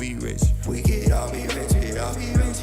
be rich. We could all be rich, we all be rich.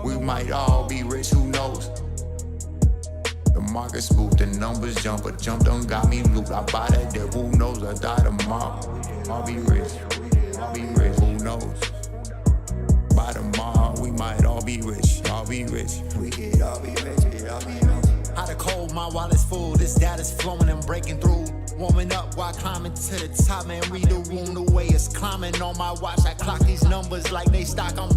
We might all be rich, who knows? The market spooked, the numbers jump, but jump done got me looped. I buy that dip, who knows? I die tomorrow. I'll be rich, who knows? By tomorrow, we might all be rich, We could all be rich, we all be rich. Out of cold, my wallet's full, this data's flowing and breaking through. Warming up while climbing to the top, man, read the room, the way it's climbing on my watch. I clock these numbers like they stock, I'm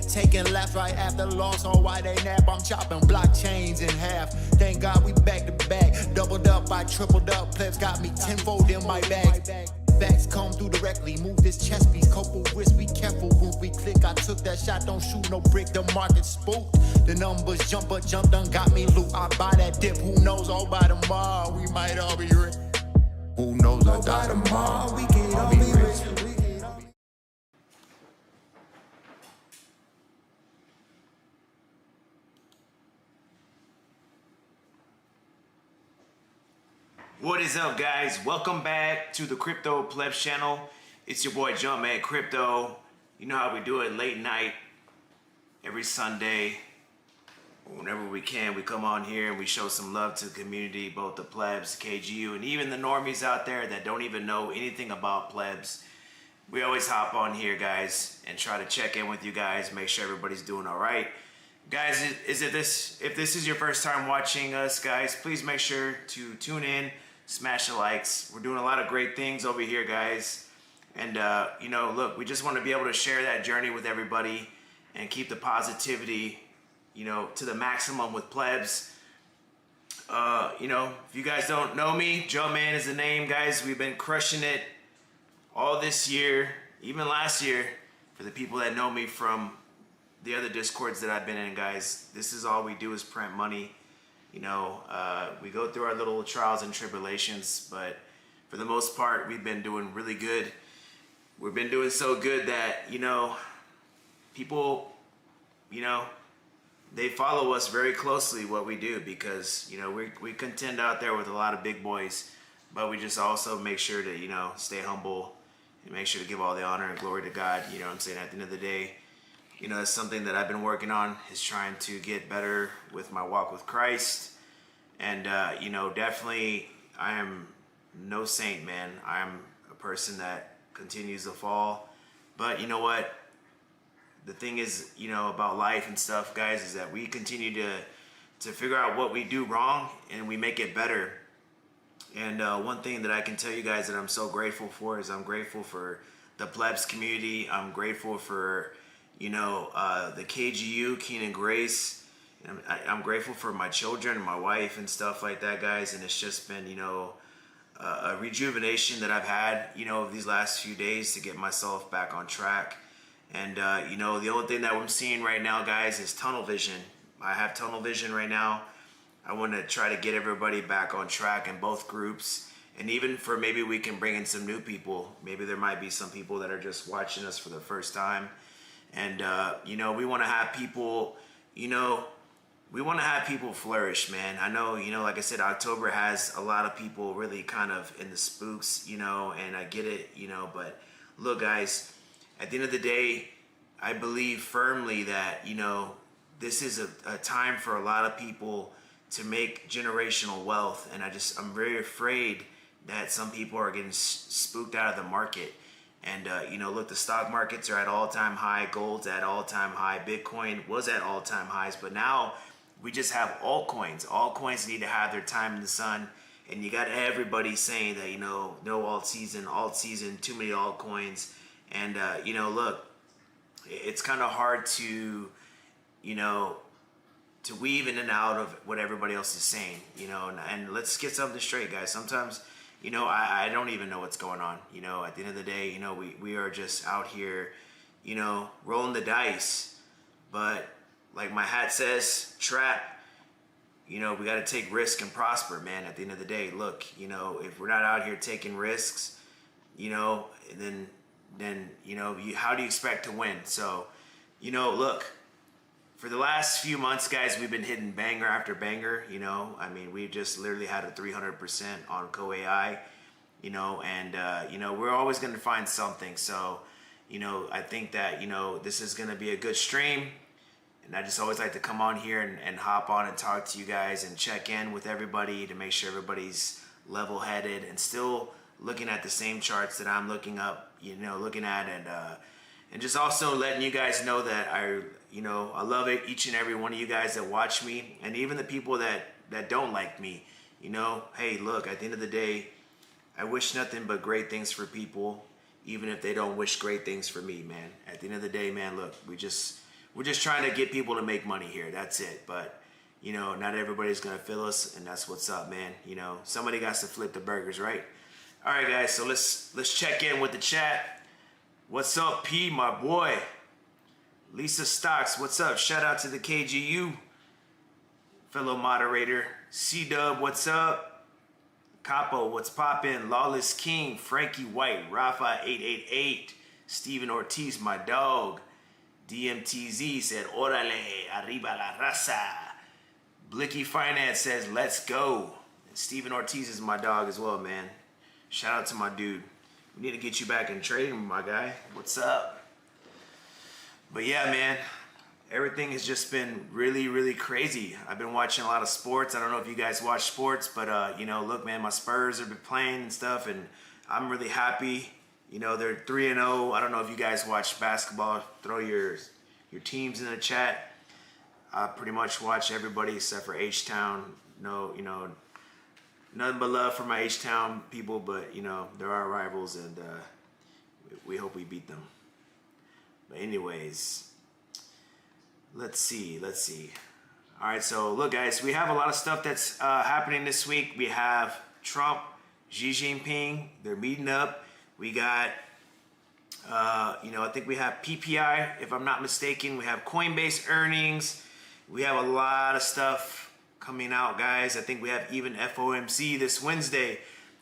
taking left right after loss on why they nap. I'm chopping blockchains in half. Thank God we back to back. Doubled up, I tripled up. Plebs got me tenfold in my bag. Facts come through directly. Move this chess piece. Couple wrists, be careful when we click. I took that shot, don't shoot no brick. The market spooked. The numbers jump, but jump done got me loot. I buy that dip. Who knows? All by tomorrow, we might all be rich. Who knows? I die tomorrow. We could all be rich. What is up, guys? Welcome back to the Crypto Plebs channel. It's your boy Jumpman Crypto. You know how we do it late night, every Sunday. Whenever we can, we come on here and we show some love to the community, both the plebs, KGU, and even the normies out there that don't even know anything about plebs. We always hop on here, guys, and try to check in with you guys, make sure everybody's doing all right. Guys, if this is your first time watching us, guys, please make sure to tune in, smash the likes. We're doing a lot of great things over here, guys. And, you know, look, we just want to be able to share that journey with everybody and keep the positivity, you know, to the maximum with plebs. You know, if you guys don't know me, Jumpman is the name, guys. We've been crushing it all this year, even last year, for the people that know me from the other discords that I've been in, guys. This is all we do is print money. You know, we go through our little trials and tribulations, but for the most part, we've been doing really good. We've been doing so good that, you know, people, you know, they follow us very closely what we do because, you know, we contend out there with a lot of big boys, but we just also make sure to, you know, stay humble and make sure to give all the honor and glory to God. You know what I'm saying? At the end of the day, you know, it's something that I've been working on, is trying to get better with my walk with Christ And, you know, definitely I am no saint, man. I'm a person that continues to fall. But you know what? The thing is, you know, about life and stuff, guys, is that we continue to figure out what we do wrong and we make it better. And one thing that I can tell you guys that I'm so grateful for is I'm grateful for the plebs community. I'm grateful for, you know, the KGU, Keenan Grace. And I'm grateful for my children and my wife and stuff like that, guys. And it's just been, you know, a rejuvenation that I've had, you know, these last few days to get myself back on track. And, you know, the only thing that I'm seeing right now, guys, is tunnel vision. I have tunnel vision right now. I want to try to get everybody back on track in both groups. And even for maybe we can bring in some new people. Maybe there might be some people that are just watching us for the first time. And, you know, we want to have people, you know, we want to have people flourish, man. I know, you know, like I said, October has a lot of people really kind of in the spooks, you know, and I get it, you know, but look, guys, at the end of the day, I believe firmly that, you know, this is a time for a lot of people to make generational wealth. And I'm very afraid that some people are getting spooked out of the market. And, you know, look, the stock markets are at all-time high. Gold's at all-time high. Bitcoin was at all-time highs. But now we just have altcoins. Altcoins need to have their time in the sun. And you got everybody saying that, you know, no alt season, too many altcoins. And, you know, look, it's kind of hard to, you know, to weave in and out of what everybody else is saying, you know, and let's get something straight, guys. Sometimes, you know, I don't even know what's going on. You know, at the end of the day, you know, we are just out here, you know, rolling the dice. But like my hat says, trap, you know, we got to take risk and prosper, man. At the end of the day, look, you know, if we're not out here taking risks, you know, then you know, how do you expect to win? So, you know, look, for the last few months, guys, we've been hitting banger after banger, you know. I mean, we just literally had a 300% on CoAI, you know, and, you know, we're always going to find something. So, you know, I think that, you know, this is going to be a good stream. And I just always like to come on here and hop on and talk to you guys and check in with everybody to make sure everybody's level-headed and still looking at the same charts that I'm looking at, and just also letting you guys know that I love each and every one of you guys that watch me, and even the people that don't like me. You know, hey, look, at the end of the day, I wish nothing but great things for people, even if they don't wish great things for me, man. At the end of the day, man, look, we're just trying to get people to make money here. That's it. But, you know, not everybody's gonna feel us, and that's what's up, man. You know, somebody got to flip the burgers, right? All right, guys, so let's check in with the chat. What's up, P, my boy? Lisa Stocks, what's up? Shout out to the KGU, fellow moderator. C-Dub, what's up? Capo, what's poppin'? Lawless King, Frankie White, Rafa 888, Steven Ortiz, my dog. DMTZ said, Orale, arriba la raza. Blicky Finance says, let's go. And Steven Ortiz is my dog as well, man. Shout out to my dude. We need to get you back in trading, my guy. What's up? But yeah, man, everything has just been really, really crazy. I've been watching a lot of sports. I don't know if you guys watch sports, but you know, look, man, my Spurs have been playing and stuff, and I'm really happy. You know, they're 3-0. I don't know if you guys watch basketball. Throw your teams in the chat. I pretty much watch everybody except for H-Town. No, you know, nothing but love for my H-Town people, but, you know, they're our rivals, and we hope we beat them. But anyways, let's see. All right, so look, guys, we have a lot of stuff that's happening this week. We have Trump, Xi Jinping. They're meeting up. We got, you know, I think we have PPI, if I'm not mistaken. We have Coinbase earnings. We have a lot of stuff coming out, guys. I think we have even FOMC this Wednesday.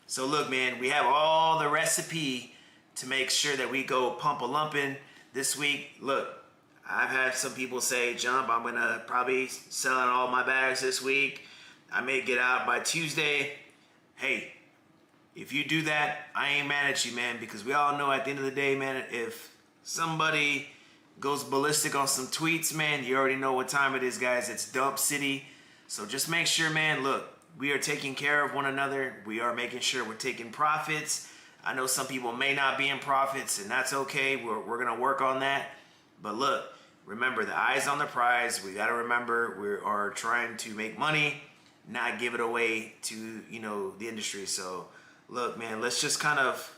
So look, man, we have all the recipe to make sure that we go pump-a-lumping this week. Look, I've had some people say, Jump, I'm going to probably sell out all my bags this week. I may get out by Tuesday. Hey, if you do that, I ain't mad at you, man, because we all know at the end of the day, man, if somebody goes ballistic on some tweets, man, you already know what time it is, guys. It's dump city. So just make sure, man, look, we are taking care of one another. We are making sure we're taking profits. I know some people may not be in profits, and that's okay. We're going to work on that. But look, remember, the eye's on the prize. We got to remember we are trying to make money, not give it away to, the industry. So look, man, let's just kind of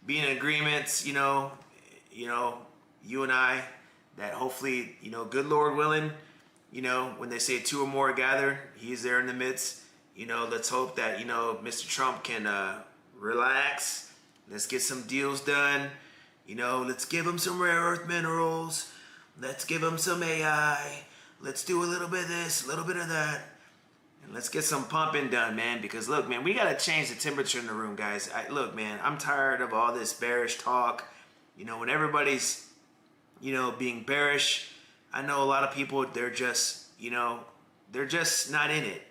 be in agreement, you and I, that hopefully, good Lord willing, when they say two or more gather, he's there in the midst. Let's hope that, Mr. Trump can relax. Let's get some deals done. Let's give him some rare earth minerals. Let's give him some AI. Let's do a little bit of this, a little bit of that. And let's get some pumping done, man. Because look, man, we got to change the temperature in the room, guys. Look, man, I'm tired of all this bearish talk. When everybody's, being bearish, I know a lot of people, they're just not in it.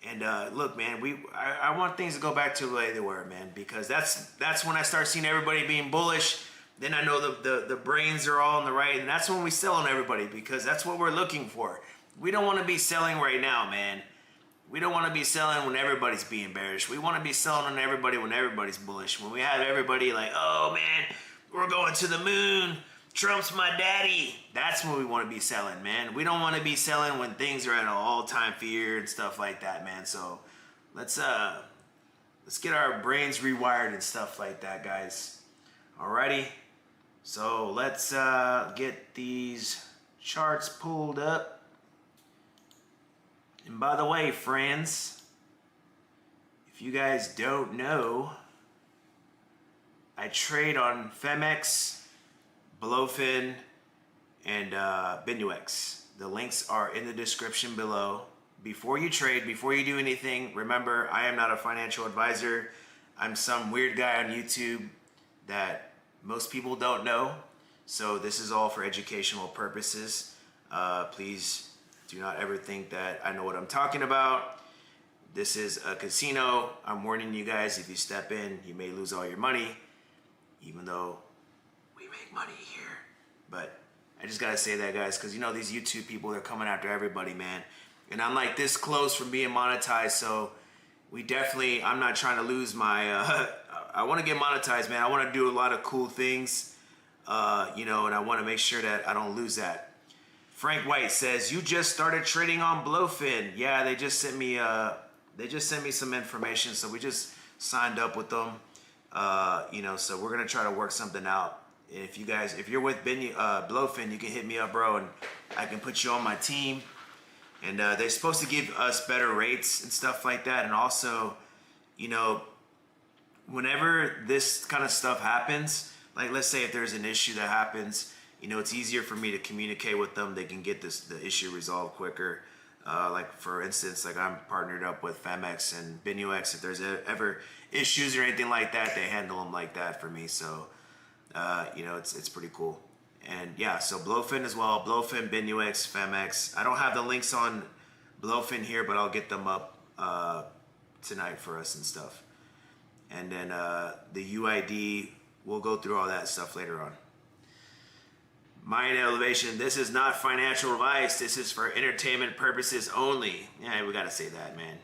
And look, man, I want things to go back to the way they were, man, because that's when I start seeing everybody being bullish. Then I know the brains are all on the right, and that's when we sell on everybody, because that's what we're looking for. We don't want to be selling right now, man. We don't want to be selling when everybody's being bearish. We want to be selling on everybody when everybody's bullish. When we have everybody like, oh man, we're going to the moon. Trump's my daddy. That's when we want to be selling, man. We don't want to be selling when things are at an all-time fear and stuff like that, man. So let's get our brains rewired and stuff like that, guys. Alrighty. So let's get these charts pulled up. And by the way, friends, if you guys don't know, I trade on PHEMEX, Blowfin, and PHEMEX. The links are in the description below. Before you trade, before you do anything, remember, I am not a financial advisor. I'm some weird guy on YouTube that most people don't know. So this is all for educational purposes. Please do not ever think that I know what I'm talking about. This is a casino. I'm warning you guys, if you step in, you may lose all your money, even though we make money here. But I just gotta say that, guys, because these YouTube people, they're coming after everybody, man. And I'm like this close from being monetized, so I'm not trying to lose my, I want to get monetized, man. I want to do a lot of cool things, and I want to make sure that I don't lose that. Frank White says, you just started trading on Blowfin. Yeah, they just sent me some information, so we just signed up with them. So we're gonna try to work something out. If you're with Blowfin, you can hit me up, bro, and I can put you on my team. And they're supposed to give us better rates and stuff like that. And also, whenever this kind of stuff happens, like let's say if there's an issue that happens, it's easier for me to communicate with them. They can get the issue resolved quicker. Like for instance, like I'm partnered up with PHEMEX and PHEMEX. If there's ever issues or anything like that, they handle them like that for me. So, it's pretty cool. And yeah, so Blowfin as well. Blowfin, PHEMEX, PHEMEX. I don't have the links on Blowfin here, but I'll get them up tonight for us and stuff. And then the UID, we'll go through all that stuff later on. Mind elevation, this is not financial advice. This is for entertainment purposes only. Yeah, we gotta say that, man,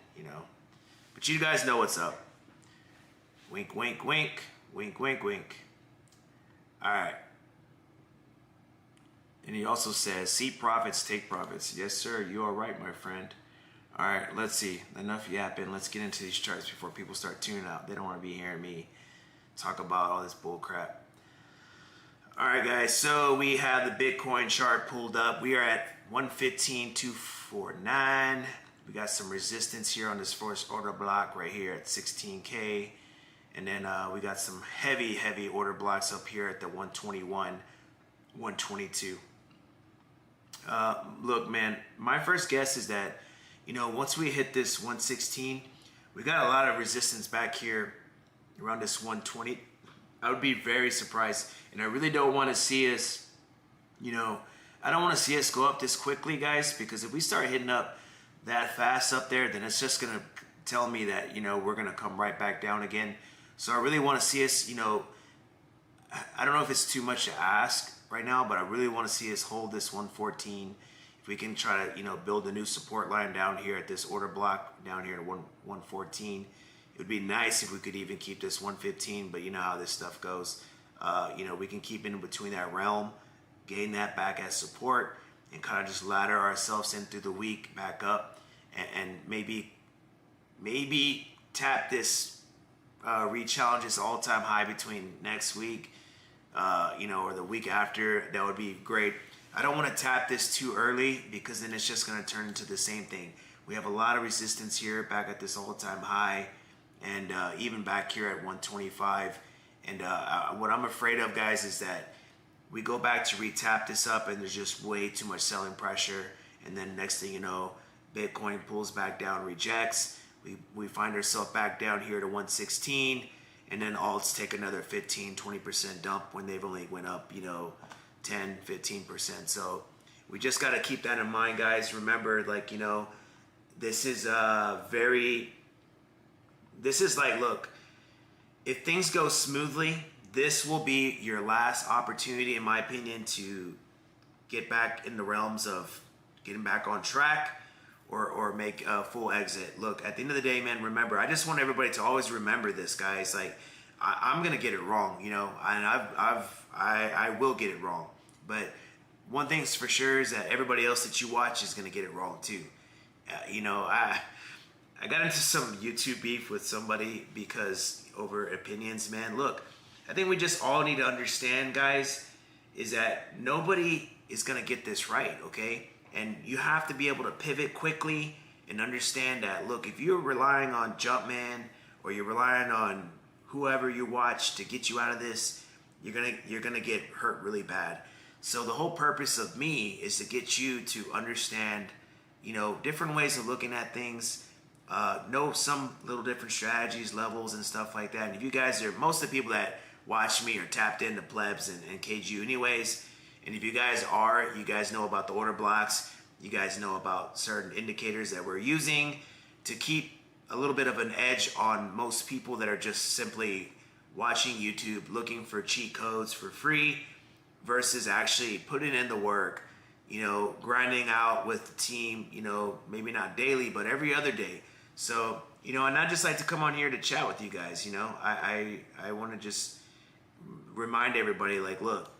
But you guys know what's up. Wink, wink, wink. Wink, wink, wink. All right. And he also says, see profits, take profits. Yes, sir, you are right, my friend. All right, let's see. Enough yapping. Let's get into these charts before people start tuning out. They don't want to be hearing me talk about all this bull crap. All right, guys, so we have the Bitcoin chart pulled up. We are at 115,249. We got some resistance here on this first order block right here at 16K. And then we got some heavy order blocks up here at the 121, 122. Look, man, my first guess is that, once we hit this 116, we got a lot of resistance back here around this 120. I would be very surprised, and I really don't want to see us, I don't want to see us go up this quickly, guys, because if we start hitting up that fast up there, then it's just going to tell me that, we're going to come right back down again. So I really want to see us, I don't know if it's too much to ask right now, but I really want to see us hold this 114. If we can try to, you know, build a new support line down here at this order block down here at 114. It would be nice if we could even keep this 115, but you know how this stuff goes. You know, we can keep in between that realm, gain that back as support, and kind of just ladder ourselves in through the week back up, and maybe tap this re-challenge this all-time high between next week, you know, or the week after. That would be great. I don't want to tap this too early because then it's just going to turn into the same thing. We have a lot of resistance here back at this all-time high, and even back here at 125. And what I'm afraid of, guys, is that we go back to re-tap this up and there's just way too much selling pressure, and then next thing you know, Bitcoin pulls back down, rejects. We find ourselves back down here to 116, and then alts take another 15-20% dump when they've only went up, you know, 10-15%. So we just got to keep that in mind, guys. Remember, like, you know, this is like, look, if things go smoothly, this will be your last opportunity, in my opinion, to get back in the realms of getting back on track, or make a full exit. Look, at the end of the day, man, remember, I just want everybody to always remember this, guys. Like, I'm gonna get it wrong, you know, and I will get it wrong. But one thing's for sure is that everybody else that you watch is gonna get it wrong too. You know, I got into some YouTube beef with somebody because over opinions, man. Look, I think we just all need to understand, guys, is that nobody is gonna get this right, okay? And you have to be able to pivot quickly and understand that, look, if you're relying on Jumpman or you're relying on whoever you watch to get you out of this, you're gonna get hurt really bad. So the whole purpose of me is to get you to understand, you know, different ways of looking at things, know some little different strategies, levels, and stuff like that. And if you guys are, most of the people that watch me are tapped into plebs and KGU anyways. And if you guys are, you guys know about the order blocks. You guys know about certain indicators that we're using to keep a little bit of an edge on most people that are just simply watching YouTube, looking for cheat codes for free versus actually putting in the work, you know, grinding out with the team, you know, maybe not daily, but every other day. So, you know, and I just like to come on here to chat with you guys, you know. I want to just remind everybody, like, look,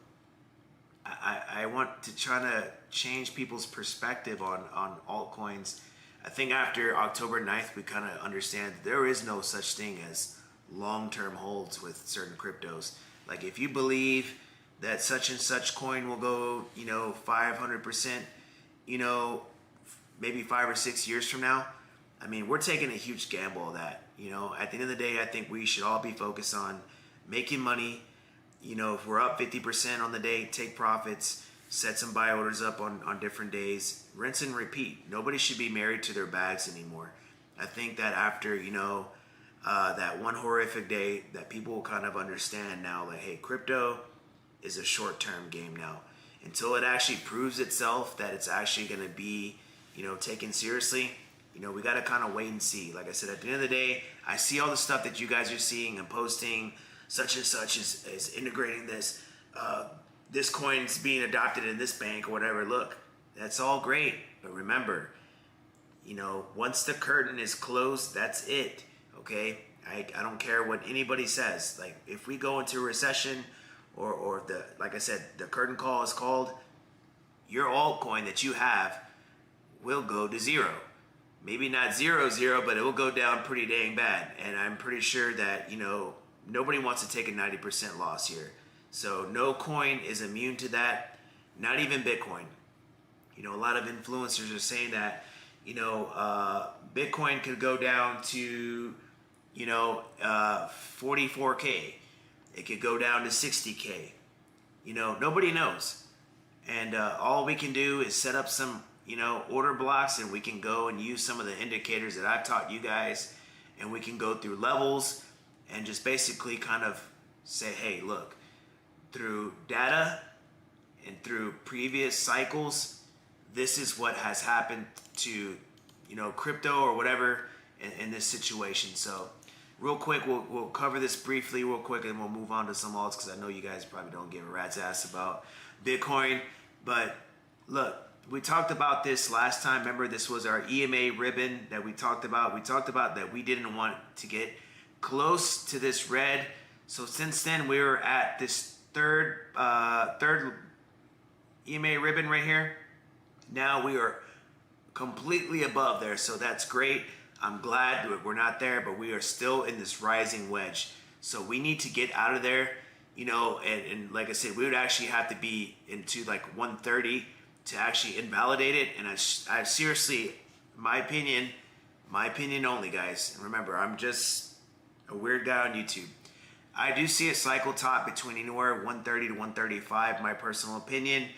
I want to try to change people's perspective on altcoins. I think after October 9th, we kind of understand that there is no such thing as long-term holds with certain cryptos. Like, if you believe that such and such coin will go, you know, 500%, you know, maybe 5 or 6 years from now, I mean, we're taking a huge gamble of that. You know, at the end of the day, I think we should all be focused on making money. You know, if we're up 50% on the day, take profits, set some buy orders up on different days, rinse and repeat. Nobody should be married to their bags anymore. I think that after, you know, that one horrific day, that people will kind of understand now, like, hey, crypto is a short-term game now. Until it actually proves itself that it's actually going to be, you know, taken seriously, you know, we got to kind of wait and see. Like I said, at the end of the day, I see all the stuff that you guys are seeing and posting. Such and such is integrating this. This coin's being adopted in this bank or whatever. Look, that's all great. But remember, you know, once the curtain is closed, that's it. Okay? I don't care what anybody says. Like, if we go into a recession or the, like I said, the curtain call is called, your altcoin that you have will go to zero. Maybe not 0, but it will go down pretty dang bad. And I'm pretty sure that, you know, nobody wants to take a 90% loss here. So no coin is immune to that, not even Bitcoin. You know, a lot of influencers are saying that, you know, Bitcoin could go down to, you know, 44K. It could go down to 60K. You know, nobody knows. And all we can do is set up some, you know, order blocks, and we can go and use some of the indicators that I've taught you guys, and we can go through levels and just basically kind of say, hey, look, through data and through previous cycles, this is what has happened to, you know, crypto or whatever in this situation. So real quick, we'll cover this briefly real quick, and we'll move on to some alts, because I know you guys probably don't give a rat's ass about Bitcoin. But look, we talked about this last time. Remember, this was our EMA ribbon that we talked about. We talked about that we didn't want to get close to this red. So since then, we were at this third EMA ribbon right here. Now we are completely above there, so that's great. I'm glad that we're not there, but we are still in this rising wedge. So we need to get out of there, you know, and like I said, we would actually have to be into like 130 to actually invalidate it. And I seriously, my opinion only, guys. And remember, I'm just a weird guy on YouTube. I do see a cycle top between anywhere 130 to 135, my personal opinion.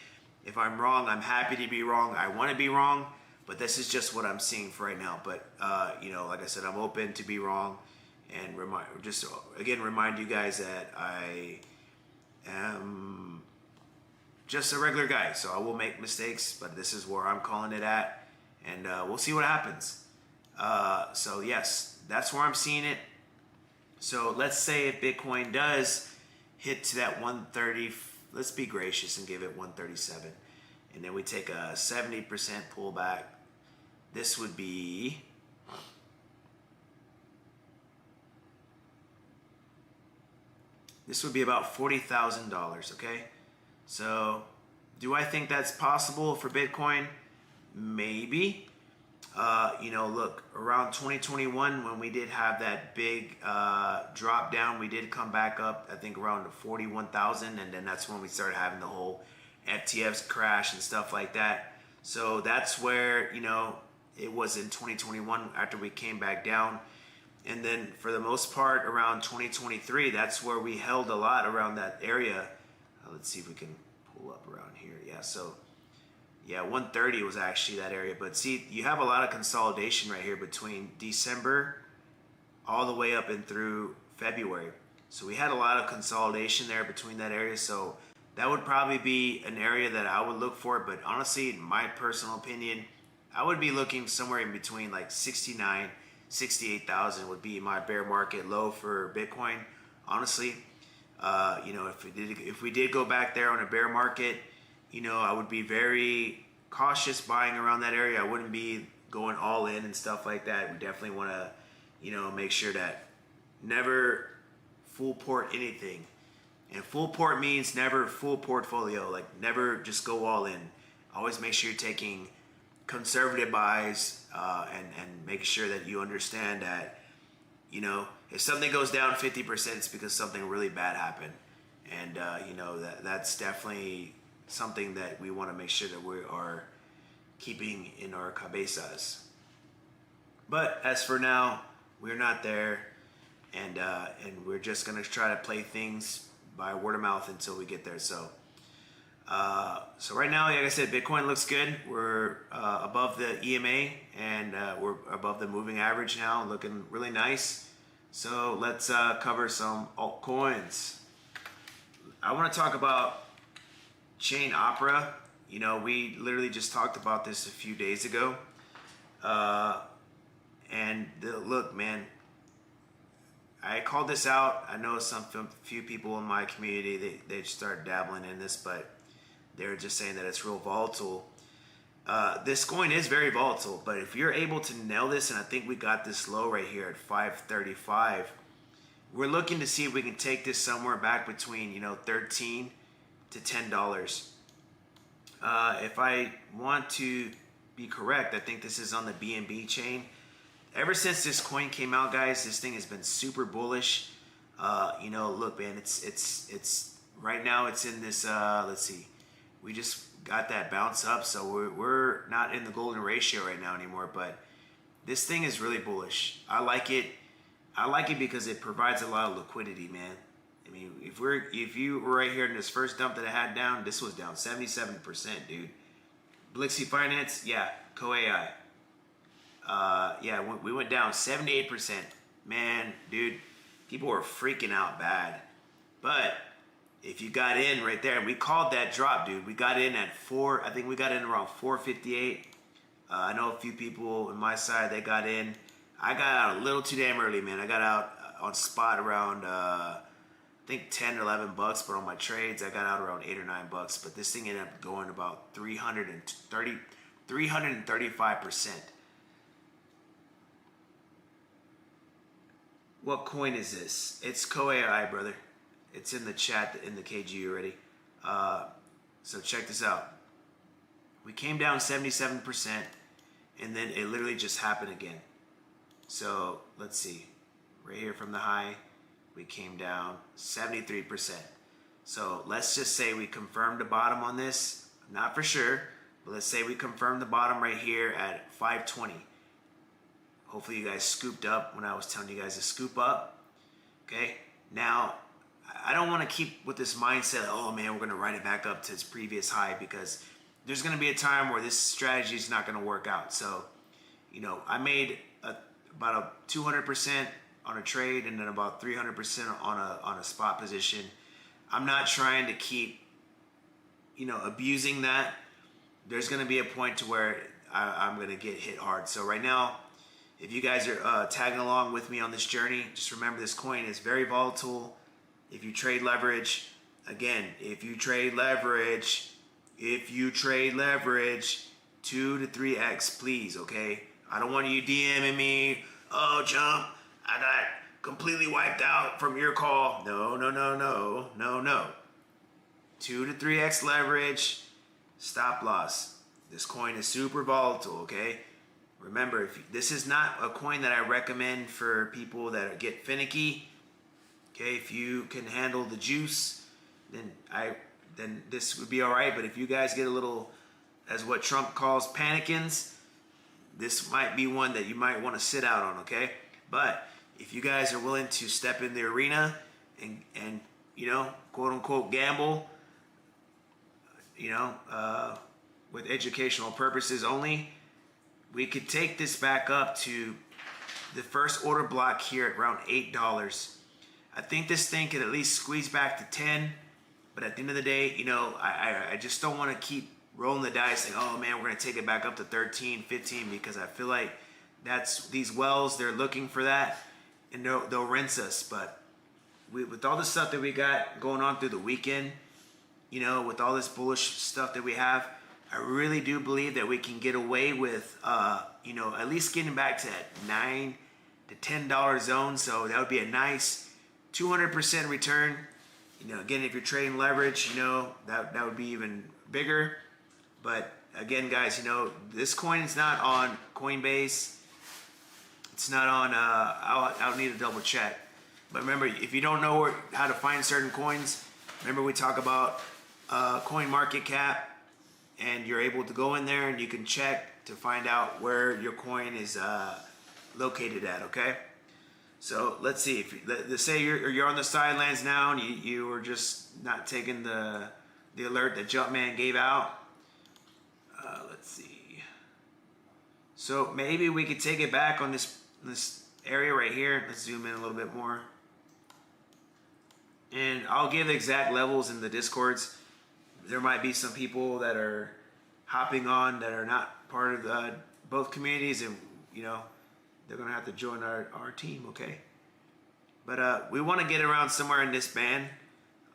If I'm wrong, I'm happy to be wrong. I want to be wrong, but this is just what I'm seeing for right now. But, you know, like I said, I'm open to be wrong, and remind you guys that I am just a regular guy. So I will make mistakes, but this is where I'm calling it at, and we'll see what happens. So yes, that's where I'm seeing it. So let's say if Bitcoin does hit to that 130, let's be gracious and give it 137. And then we take a 70% pullback. This would be about $40,000, okay? So do I think that's possible for Bitcoin? Maybe. You know, look, around 2021 when we did have that big drop down, we did come back up, I think around 41,000, and then that's when we started having the whole FTX crash and stuff like that. So that's where, you know, it was in 2021 after we came back down. And then for the most part around 2023, that's where we held a lot around that area. Let's see if we can pull up around here. Yeah, so yeah, 130 was actually that area. But see, you have a lot of consolidation right here between December all the way up and through February. So we had a lot of consolidation there between that area. So that would probably be an area that I would look for. But honestly, in my personal opinion, I would be looking somewhere in between like 69, 68,000 would be my bear market low for Bitcoin. Honestly, you know, if we did go back there on a bear market, you know, I would be very cautious buying around that area. I wouldn't be going all in and stuff like that. We definitely want to, you know, make sure that never full port anything. And full port means never full portfolio, like never just go all in. Always make sure you're taking conservative buys and make sure that you understand that, you know, if something goes down 50%, it's because something really bad happened. And, you know, that's definitely something that we want to make sure that we are keeping in our cabezas. But as for now, we're not there, and we're just gonna try to play things by word of mouth until we get there. So right now, like I said, Bitcoin looks good. We're above the EMA, and we're above the moving average now, looking really nice. So let's cover some altcoins. I want to talk about Chain Opera. You know, we literally just talked about this a few days ago. Look, man, I called this out. I know few people in my community, they start dabbling in this, but they're just saying that it's real volatile. This coin is very volatile, but if you're able to nail this, and I think we got this low right here at 535, we're looking to see if we can take this somewhere back between, you know, $13 to $10. If I want to be correct, I think this is on the BNB chain. Ever since this coin came out, guys, this thing has been super bullish. You know, look, man, it's right now it's in this. Let's see, we just got that bounce up, so we're not in the golden ratio right now anymore. But this thing is really bullish. I like it. I like it because it provides a lot of liquidity, man. I mean, if you were right here in this first dump that I had down, this was down 77%, dude. Blixie Finance, yeah, CoAI. Yeah, we went down 78%. Man, dude, people were freaking out bad. But if you got in right there, we called that drop, dude. We got in at I think we got in around 458. I know a few people on my side, they got in. I got out a little too damn early, man. I got out on spot around I think 10 or 11 bucks, but on my trades I got out around 8 or 9 bucks. But this thing ended up going about 335%. What coin is this? It's CoAI, brother. It's in the chat in the KG already. So check this out. We came down 77%, and then it literally just happened again. So let's see. Right here from the high, we came down 73%. So let's just say we confirmed the bottom on this. Not for sure, but let's say we confirmed the bottom right here at 520. Hopefully you guys scooped up when I was telling you guys to scoop up. Okay, now I don't want to keep with this mindset, oh man, we're going to write it back up to its previous high, because there's going to be a time where this strategy is not going to work out. So, you know, I made about a 200% on a trade and then about 300% on a spot position. I'm not trying to keep, you know, abusing that. There's going to be a point to where I'm going to get hit hard. So right now, if you guys are tagging along with me on this journey, just remember this coin is very volatile. If you trade leverage, again, if you trade leverage 2 to 3x, please, okay? I don't want you DMing me, oh, Jump, I got completely wiped out from your call. No. 2 to 3x leverage, stop loss. This coin is super volatile, okay? Remember, this is not a coin that I recommend for people that get finicky. Okay, if you can handle the juice, then this would be all right. But if you guys get a little, as what Trump calls panikins, this might be one that you might want to sit out on. Okay, but if you guys are willing to step in the arena and you know, quote unquote gamble, you know, with educational purposes only, we could take this back up to the first order block here at around $8. I think this thing could at least squeeze back to 10, but at the end of the day, you know, I just don't want to keep rolling the dice saying, oh man, we're going to take it back up to 13, 15, because I feel like that's these wells, they're looking for that, and they'll rinse us. But with all the stuff that we got going on through the weekend, you know, with all this bullish stuff that we have, I really do believe that we can get away with, you know, at least getting back to that $9 to $10 zone. So that would be a nice 200% return. You know, again, if you're trading leverage, you know, that would be even bigger. But again, guys, you know, this coin is not on Coinbase. It's not on, I'll need to double check. But remember, if you don't know how to find certain coins, remember we talk about coin market cap, and you're able to go in there and you can check to find out where your coin is located at, okay? So let's see, let's say you're on the sidelines now and you were just not taking the alert that Jumpman gave out. Let's see. So maybe we could take it back on this area right here. Let's zoom in a little bit more. And I'll give the exact levels in the Discords. There might be some people that are hopping on that are not part of both communities, and you know, they're gonna have to join our team, okay? But we want to get around somewhere in this band.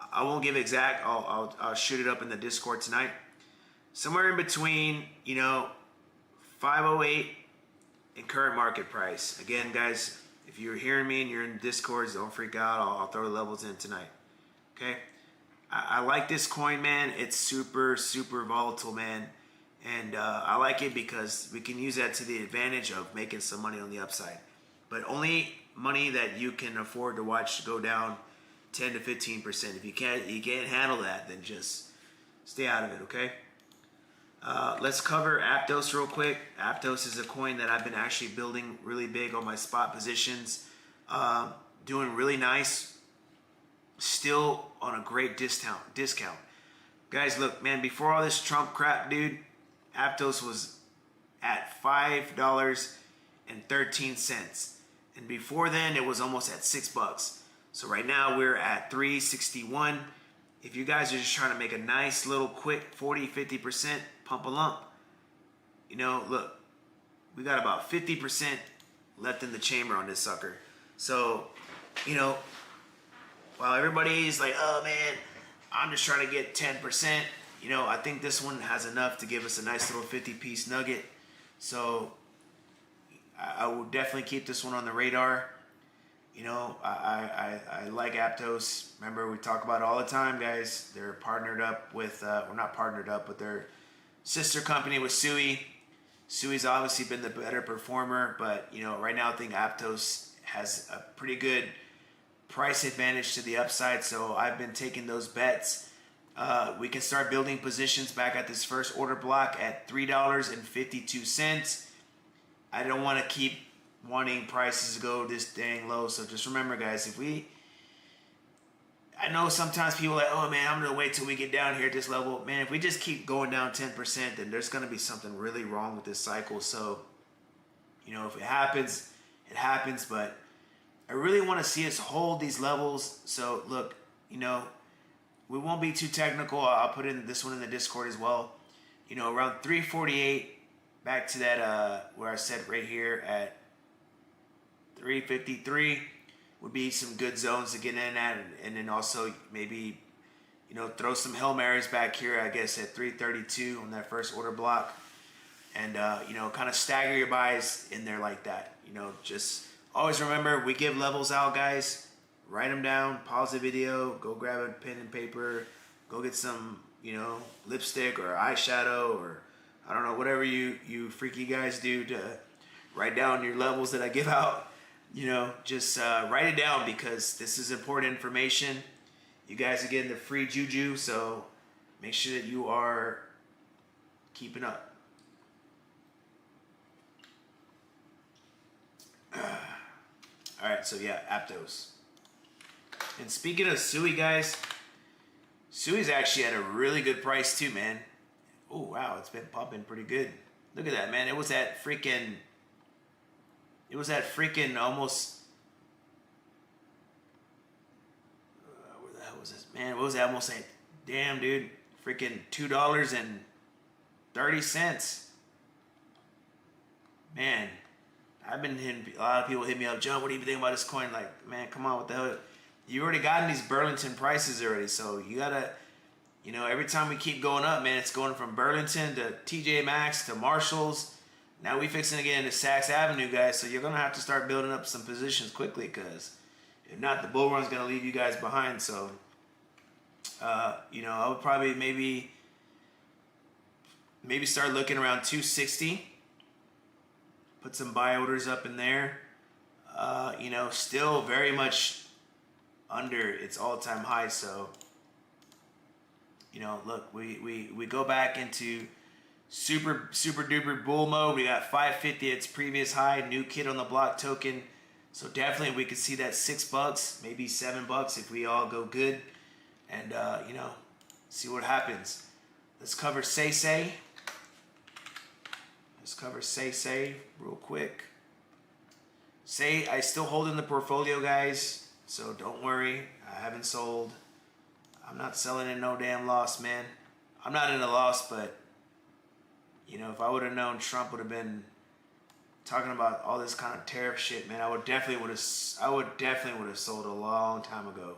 I won't give exact. I'll shoot it up in the Discord tonight. Somewhere in between, you know, 508 and current market price. Again, guys, if you're hearing me and you're in Discords, don't freak out. I'll throw the levels in tonight, okay? I like this coin, man. It's super, super volatile, man. And I like it because we can use that to the advantage of making some money on the upside. But only money that you can afford to watch go down 10 to 15%. If you can't handle that, then just stay out of it, okay? Let's cover Aptos real quick. Aptos is a coin that I've been actually building really big on my spot positions. Doing really nice. Still on a great discount. Guys, look, man, before all this Trump crap, dude, Aptos was at $5.13. And before then, it was almost at $6. So right now, we're at $3.61. If you guys are just trying to make a nice little quick 40, 50% pump a lump, you know, look, we got about 50% left in the chamber on this sucker. So, you know, while everybody's like, oh man, I'm just trying to get 10%, you know, I think this one has enough to give us a nice little 50-piece nugget. So I will definitely keep this one on the radar. You know, I like Aptos. Remember, we talk about it all the time, guys. They're partnered up with, well, not partnered up, but they're sister company with Sui. Sui's obviously been the better performer, but, you know, right now I think Aptos has a pretty good price advantage to the upside, so I've been taking those bets. We can start building positions back at this first order block at $3.52. I don't want to keep wanting prices to go this dang low, so just remember, guys, I know sometimes people are like, oh man, I'm going to wait till we get down here at this level. Man, if we just keep going down 10%, then there's going to be something really wrong with this cycle. So, you know, if it happens, it happens, but I really want to see us hold these levels. So look, you know, we won't be too technical. I'll put in this one in the Discord as well. You know, around 348, back to that where I said right here at 353 would be some good zones to get in at, and then also maybe, you know, throw some Hail Marys back here, I guess, at 332 on that first order block, and you know, kind of stagger your buys in there like that. You know, just always remember, we give levels out, guys. Write them down, pause the video, go grab a pen and paper, go get some, you know, lipstick or eyeshadow, or I don't know, whatever you freaky guys do to write down your levels that I give out. You know, just write it down, because this is important information. You guys are getting the free juju, so make sure that you are keeping up. All right, so yeah, Aptos. And speaking of Sui, guys, Sui's actually at a really good price too, man. Oh wow, it's been pumping pretty good. Look at that, man. It was at freaking almost, where the hell was this? Man, what was that almost at? Damn, dude. Freaking $2.30. Man, I've been hitting, a lot of people hit me up, John, what do you think about this coin? Like, man, come on, what the hell? You already gotten these Burlington prices already, so you gotta, you know, every time we keep going up, man, it's going from Burlington to TJ Maxx to Marshalls. Now we fixing to get into Saks Avenue, guys, so you're going to have to start building up some positions quickly, because if not, the bull run's going to leave you guys behind. So, you know, I would probably maybe start looking around 260. Put some buy orders up in there. You know, still very much under its all-time high. So, you know, look, we go back into super duper bull mode. We got 550 its previous high, new kid on the block token. So definitely we could see that $6, maybe $7 if we all go good, and you know, see what happens. Let's cover Say. Let's cover Say real quick. Say, I still hold in the portfolio, guys, so don't worry. I haven't sold. I'm not selling in no damn loss, man. I'm not in a loss, but you know, if I would have known Trump would have been talking about all this kind of tariff shit, man, I would definitely would have sold a long time ago.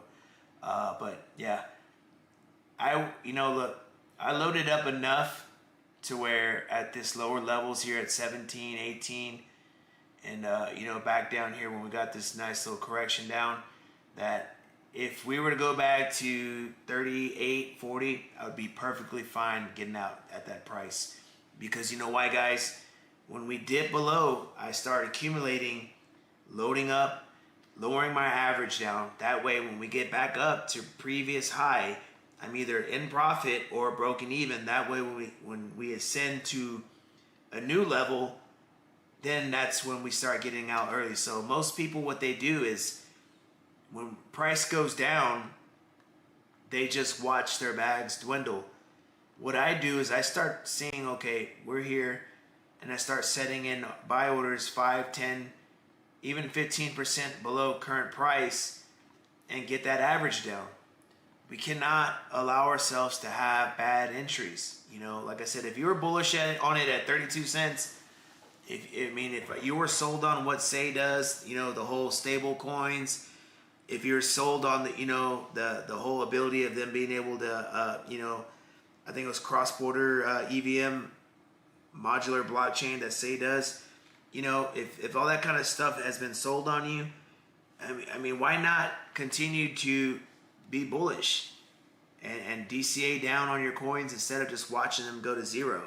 But yeah, look, I loaded up enough to where at this lower levels here at 17, 18, and you know, back down here when we got this nice little correction down, that if we were to go back to 38, 40, I would be perfectly fine getting out at that price. Because you know why, guys? When we dip below, I start accumulating, loading up, lowering my average down. That way, when we get back up to previous high, I'm either in profit or broken even. That way, when we ascend to a new level, then that's when we start getting out early. So most people, what they do is when price goes down, they just watch their bags dwindle. What I do is I start seeing, okay, we're here, and I start setting in buy orders 5, 10, even 15% below current price and get that average down. We cannot allow ourselves to have bad entries. You know, like I said, if you were bullish on it at 32 cents, if you were sold on what Say does, you know, the whole stable coins, if you're sold on the, the whole ability of them being able to, I think it was cross-border EVM modular blockchain that Say does, if all that kind of stuff has been sold on you, I mean, why not continue to be bullish and DCA down on your coins instead of just watching them go to zero?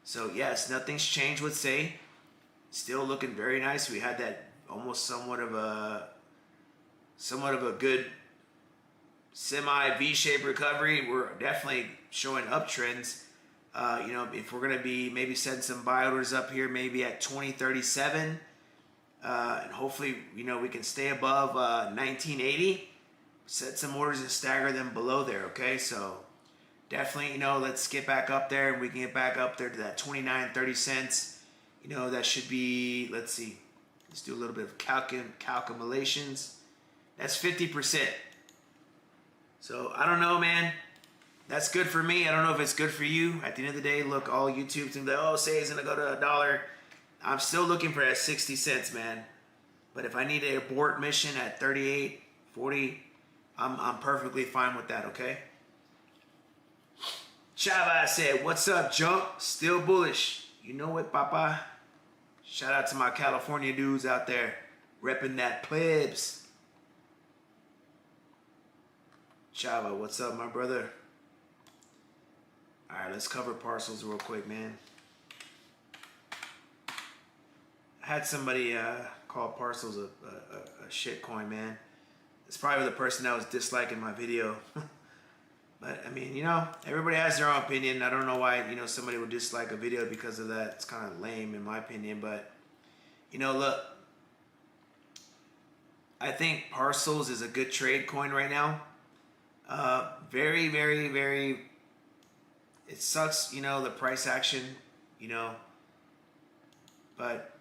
So yes, nothing's changed with Say. Still looking very nice. We had that almost somewhat of a good semi V-shaped recovery. We're definitely showing uptrends. If we're gonna be maybe setting some buy orders up here, maybe at 2037, and hopefully we can stay above 1980. Set some orders and stagger them below there. Okay, so definitely let's get back up there, and we can get back up there to that 29.30 cents. That should be, let's see, let's do a little bit of calculations. That's 50%. So I don't know, man. That's good for me. I don't know if it's good for you. At the end of the day, look, all YouTube think that, Say it's gonna go to $1. I'm still looking for that 60 cents, man. But if I need to abort mission at 38, 40, I'm perfectly fine with that, okay? Chava said, what's up, Jump? Still bullish. You know what, Papa? Shout out to my California dudes out there repping that plebs. Chava, what's up, my brother? All right, let's cover parcels real quick, man. I had somebody call parcels a shit coin, man. It's probably the person that was disliking my video. But I mean, everybody has their own opinion. I don't know why, somebody would dislike a video because of that. It's kind of lame in my opinion. But, look, I think parcels is a good trade coin right now. Very, very, very, it sucks, the price action, but,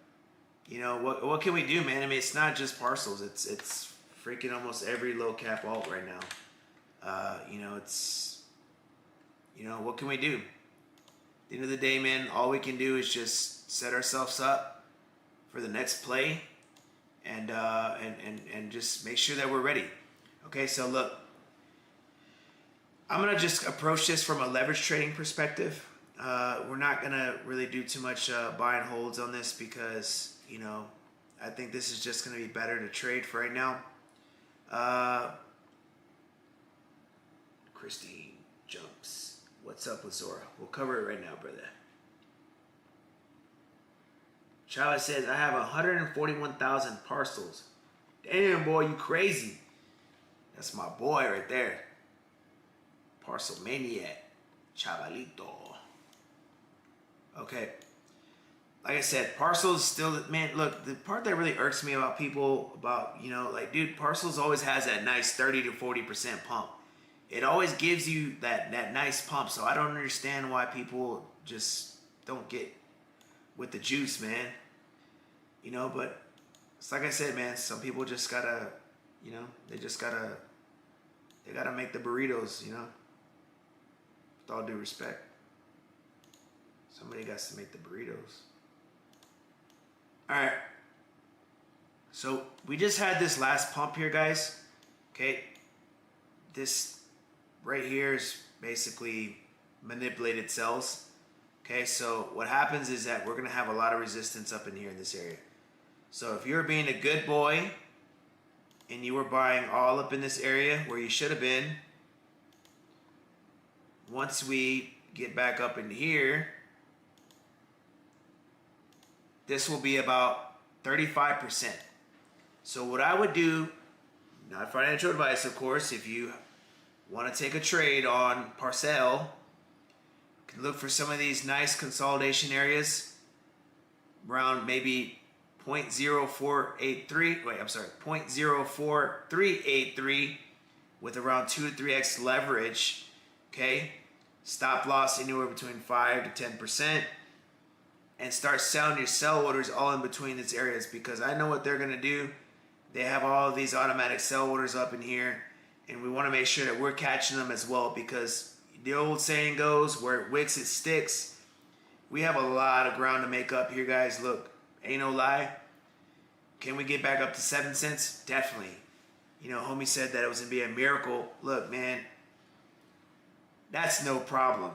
what can we do, man? I mean, it's not just parcels. It's freaking almost every low cap alt right now. What can we do? At the end of the day, man, all we can do is just set ourselves up for the next play and just make sure that we're ready. Okay, so look, I'm gonna just approach this from a leverage trading perspective. We're not gonna really do too much buy and holds on this because, I think this is just gonna be better to trade for right now. Christine jumps. What's up with Zora? We'll cover it right now, brother. Chava says, I have 141,000 parcels. Damn, boy, you crazy. That's my boy right there. Parcel maniac. Chavalito. Okay. Like I said, parcels still, man, look, the part that really irks me about people, dude, parcels always has that nice 30 to 40% pump. It always gives you that nice pump. So I don't understand why people just don't get with the juice, man. But it's like I said, man, some people just gotta, they gotta make the burritos, with all due respect. Somebody got to make the burritos. All right. So we just had this last pump here, guys. Okay. This right here is basically manipulated sells. Okay, so what happens is that we're going to have a lot of resistance up in here in this area. So if you're being a good boy and you were buying all up in this area where you should have been, once we get back up in here, this will be about 35%. So what I would do, not financial advice, of course, if you want to take a trade on Parcel, you can look for some of these nice consolidation areas around maybe 0.0383 with around 2 to 3x leverage. Okay, stop loss anywhere between 5 to 10%, and start selling your sell orders all in between these areas, because I know what they're going to do. They have all of these automatic sell orders up in here, and we want to make sure that we're catching them as well, because the old saying goes, where it wicks, it sticks. We have a lot of ground to make up here, guys. Look, ain't no lie. Can we get back up to 7 cents? Definitely. Homie said that it was gonna be a miracle. Look, man, that's no problem.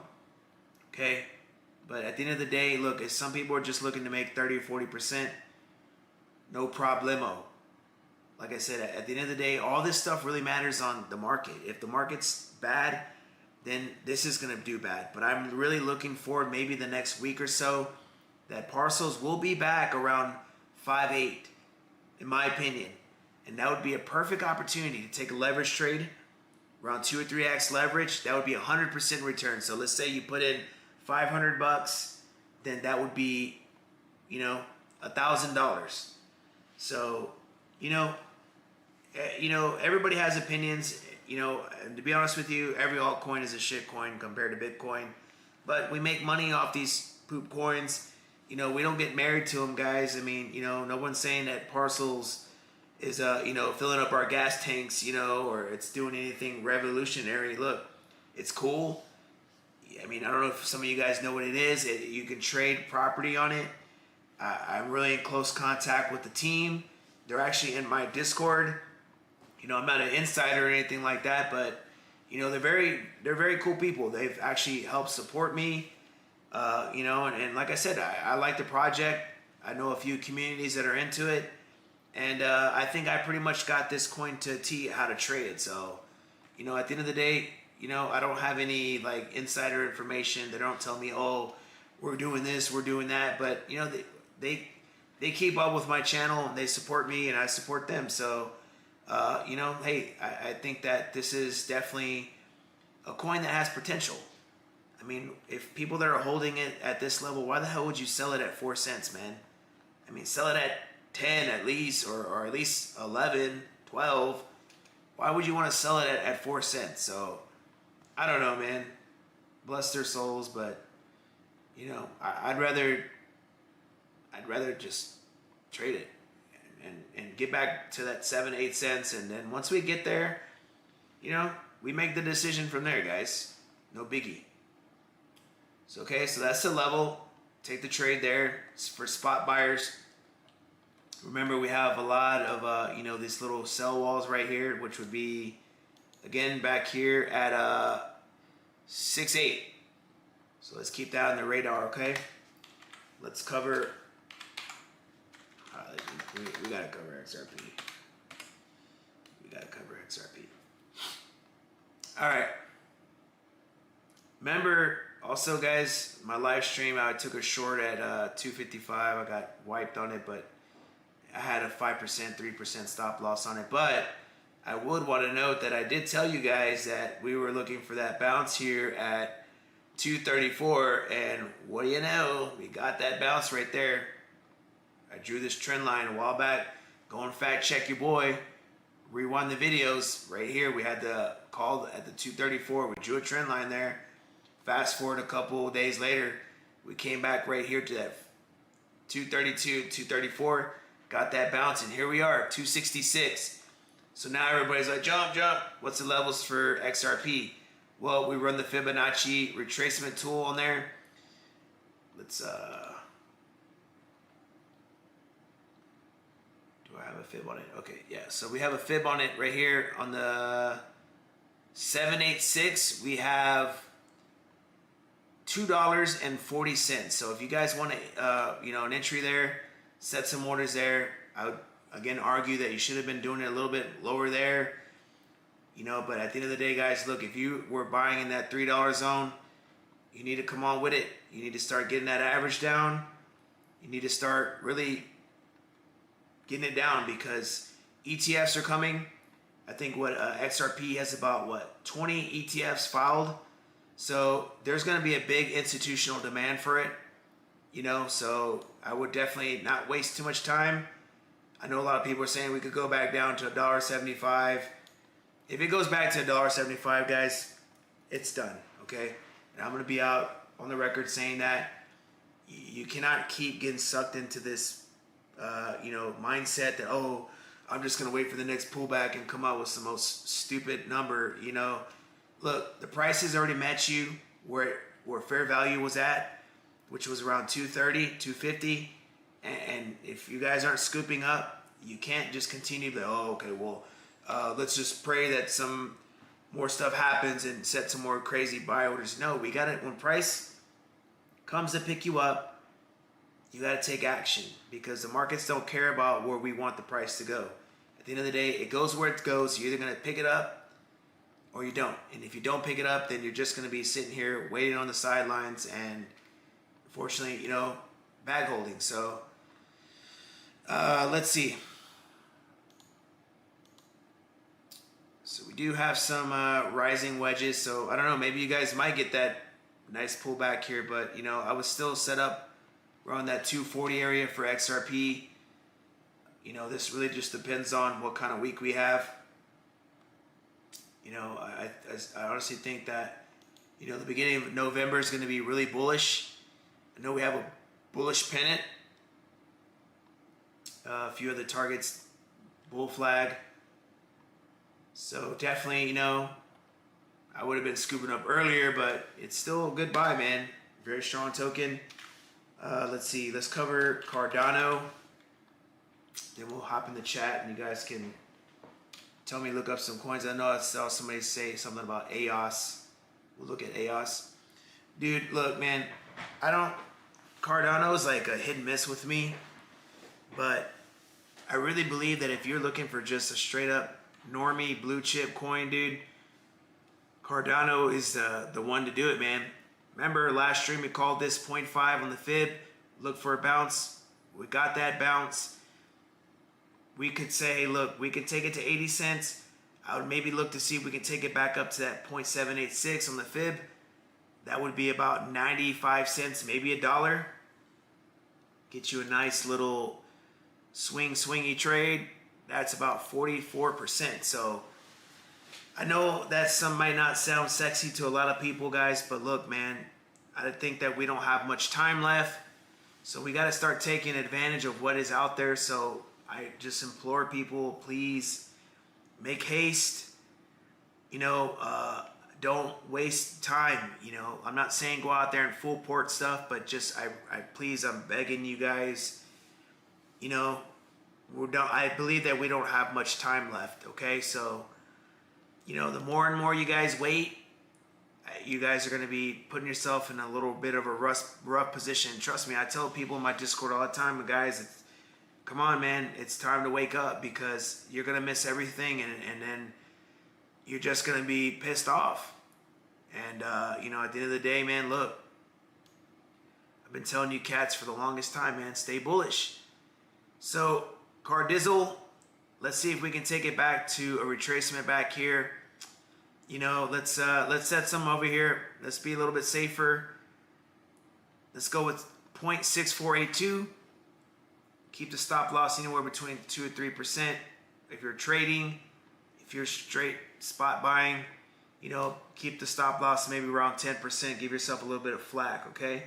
Okay? But at the end of the day, look, if some people are just looking to make 30 or 40%, no problemo. Like I said, at the end of the day, all this stuff really matters on the market. If the market's bad, then this is going to do bad. But I'm really looking forward, maybe the next week or so, that parcels will be back around 5.8, in my opinion. And that would be a perfect opportunity to take a leverage trade around 2 or 3x leverage. That would be 100% return. So let's say you put in $500, then that would be, $1,000. So, everybody has opinions. And to be honest with you, every altcoin is a shit coin compared to Bitcoin. But we make money off these poop coins. We don't get married to them, guys. I mean, no one's saying that parcels is, filling up our gas tanks, or it's doing anything revolutionary. Look, it's cool. I mean, I don't know if some of you guys know what it is. You can trade property on it. I'm really in close contact with the team. They're actually in my Discord. I'm not an insider or anything like that, but they're very cool people. They've actually helped support me. And like I said, I like the project. I know a few communities that are into it, and I think I pretty much got this coin to a T how to trade it. So, at the end of the day, I don't have any like insider information. They don't tell me, oh, we're doing this, we're doing that. But they keep up with my channel and they support me and I support them. So, hey, I think that this is definitely a coin that has potential. I mean, if people that are holding it at this level, why the hell would you sell it at 4 cents, man? I mean, sell it at 10 at least, or at least 11, 12. Why would you want to sell it at 4 cents? So, I don't know, man. Bless their souls, but I'd rather just trade it and get back to that 7, 8 cents, and then once we get there, we make the decision from there, guys. No biggie. So okay, so that's the level. Take the trade there. It's for spot buyers. Remember, we have a lot of these little sell walls right here, which would be again back here at 6.8. So let's keep that on the radar, okay? Let's cover. We gotta cover XRP. We gotta cover XRP. All right. Remember, also, guys, my live stream, I took a short at 255. I got wiped on it, but I had a 5%, 3% stop loss on it. But I would want to note that I did tell you guys that we were looking for that bounce here at 234, and what do you know? We got that bounce right there. I drew this trend line a while back. Go and fact check your boy. Rewind the videos. Right here, we had the call at the 234. We drew a trend line there. Fast forward a couple of days later, we came back right here to that 232, 234. Got that bounce, and here we are, 266. So now everybody's like, jump. What's the levels for XRP? Well, we run the Fibonacci retracement tool on there. Let's, do I have a fib on it? Okay, yeah. So we have a fib on it right here on the 786. We have $2.40. So if you guys want to, an entry there, set some orders there. I would again argue that you should have been doing it a little bit lower there. But at the end of the day, guys, look, if you were buying in that $3 zone, you need to come on with it. You need to start getting that average down. You need to start really getting it down because ETFs are coming. I think XRP has about 20 ETFs filed. So there's going to be a big institutional demand for it. So I would definitely not waste too much time. I know a lot of people are saying we could go back down to $1.75. If it goes back to $1.75, guys, it's done, okay? And I'm going to be out on the record saying that you cannot keep getting sucked into this, mindset that, oh, I'm just going to wait for the next pullback and come out with some most stupid number, Look, the price has already met you where fair value was at, which was around 230, 250. And if you guys aren't scooping up, you can't just continue to, let's just pray that some more stuff happens and set some more crazy buy orders. No, we got it. When price comes to pick you up, you got to take action, because the markets don't care about where we want the price to go. At the end of the day, it goes where it goes. You're either going to pick it up or you don't. And if you don't pick it up, then you're just going to be sitting here waiting on the sidelines and, unfortunately, you know, bag holding. So let's see. So we do have some rising wedges. So I don't know, maybe you guys might get that nice pullback here, but you know, I was still set up around that 240 area for XRP. You know, this really just depends on what kind of week we have. You know, I honestly think that, you know, the beginning of November is going to be really bullish. I know we have a bullish pennant. A few other targets, bull flag. So definitely, you know, I would have been scooping up earlier, but it's still a good buy, man. Very strong token. Let's see. Let's cover Cardano. Then we'll hop in the chat and you guys can tell me, look up some coins. I know I saw somebody say something about EOS. We'll look at EOS. Dude, look, man. Cardano is like a hit and miss with me. But I really believe that if you're looking for just a straight up normie blue chip coin, dude, Cardano is the one to do it, man. Remember last stream we called this 0.5 on the fib. Look for a bounce. We got that bounce. We could say, look, we could take it to 80 cents. I would maybe look to see if we can take it back up to that 0.786 on the fib. That would be about 95 cents, maybe $1. Get you a nice little swingy trade. That's about 44%. So I know that some might not sound sexy to a lot of people, guys, but look, man, I think that we don't have much time left. So we got to start taking advantage of what is out there. So I just implore people, please make haste. You know, don't waste time. You know, I'm not saying go out there and full port stuff, but just I'm begging you guys. You know, I believe that we don't have much time left. Okay, so you know, the more and more you guys wait, you guys are going to be putting yourself in a little bit of a rough position. Trust me, I tell people in my Discord all the time, guys, come on, man, it's time to wake up, because you're going to miss everything, and then you're just going to be pissed off. And, you know, at the end of the day, man, look, I've been telling you cats for the longest time, man, stay bullish. So, Cardizzle, let's see if we can take it back to a retracement back here. You know, let's set some over here. Let's be a little bit safer. Let's go with 0.6482. Keep the stop loss anywhere between 2 and 3%. If you're trading, if you're straight spot buying, you know, keep the stop loss maybe around 10%. Give yourself a little bit of flack, okay?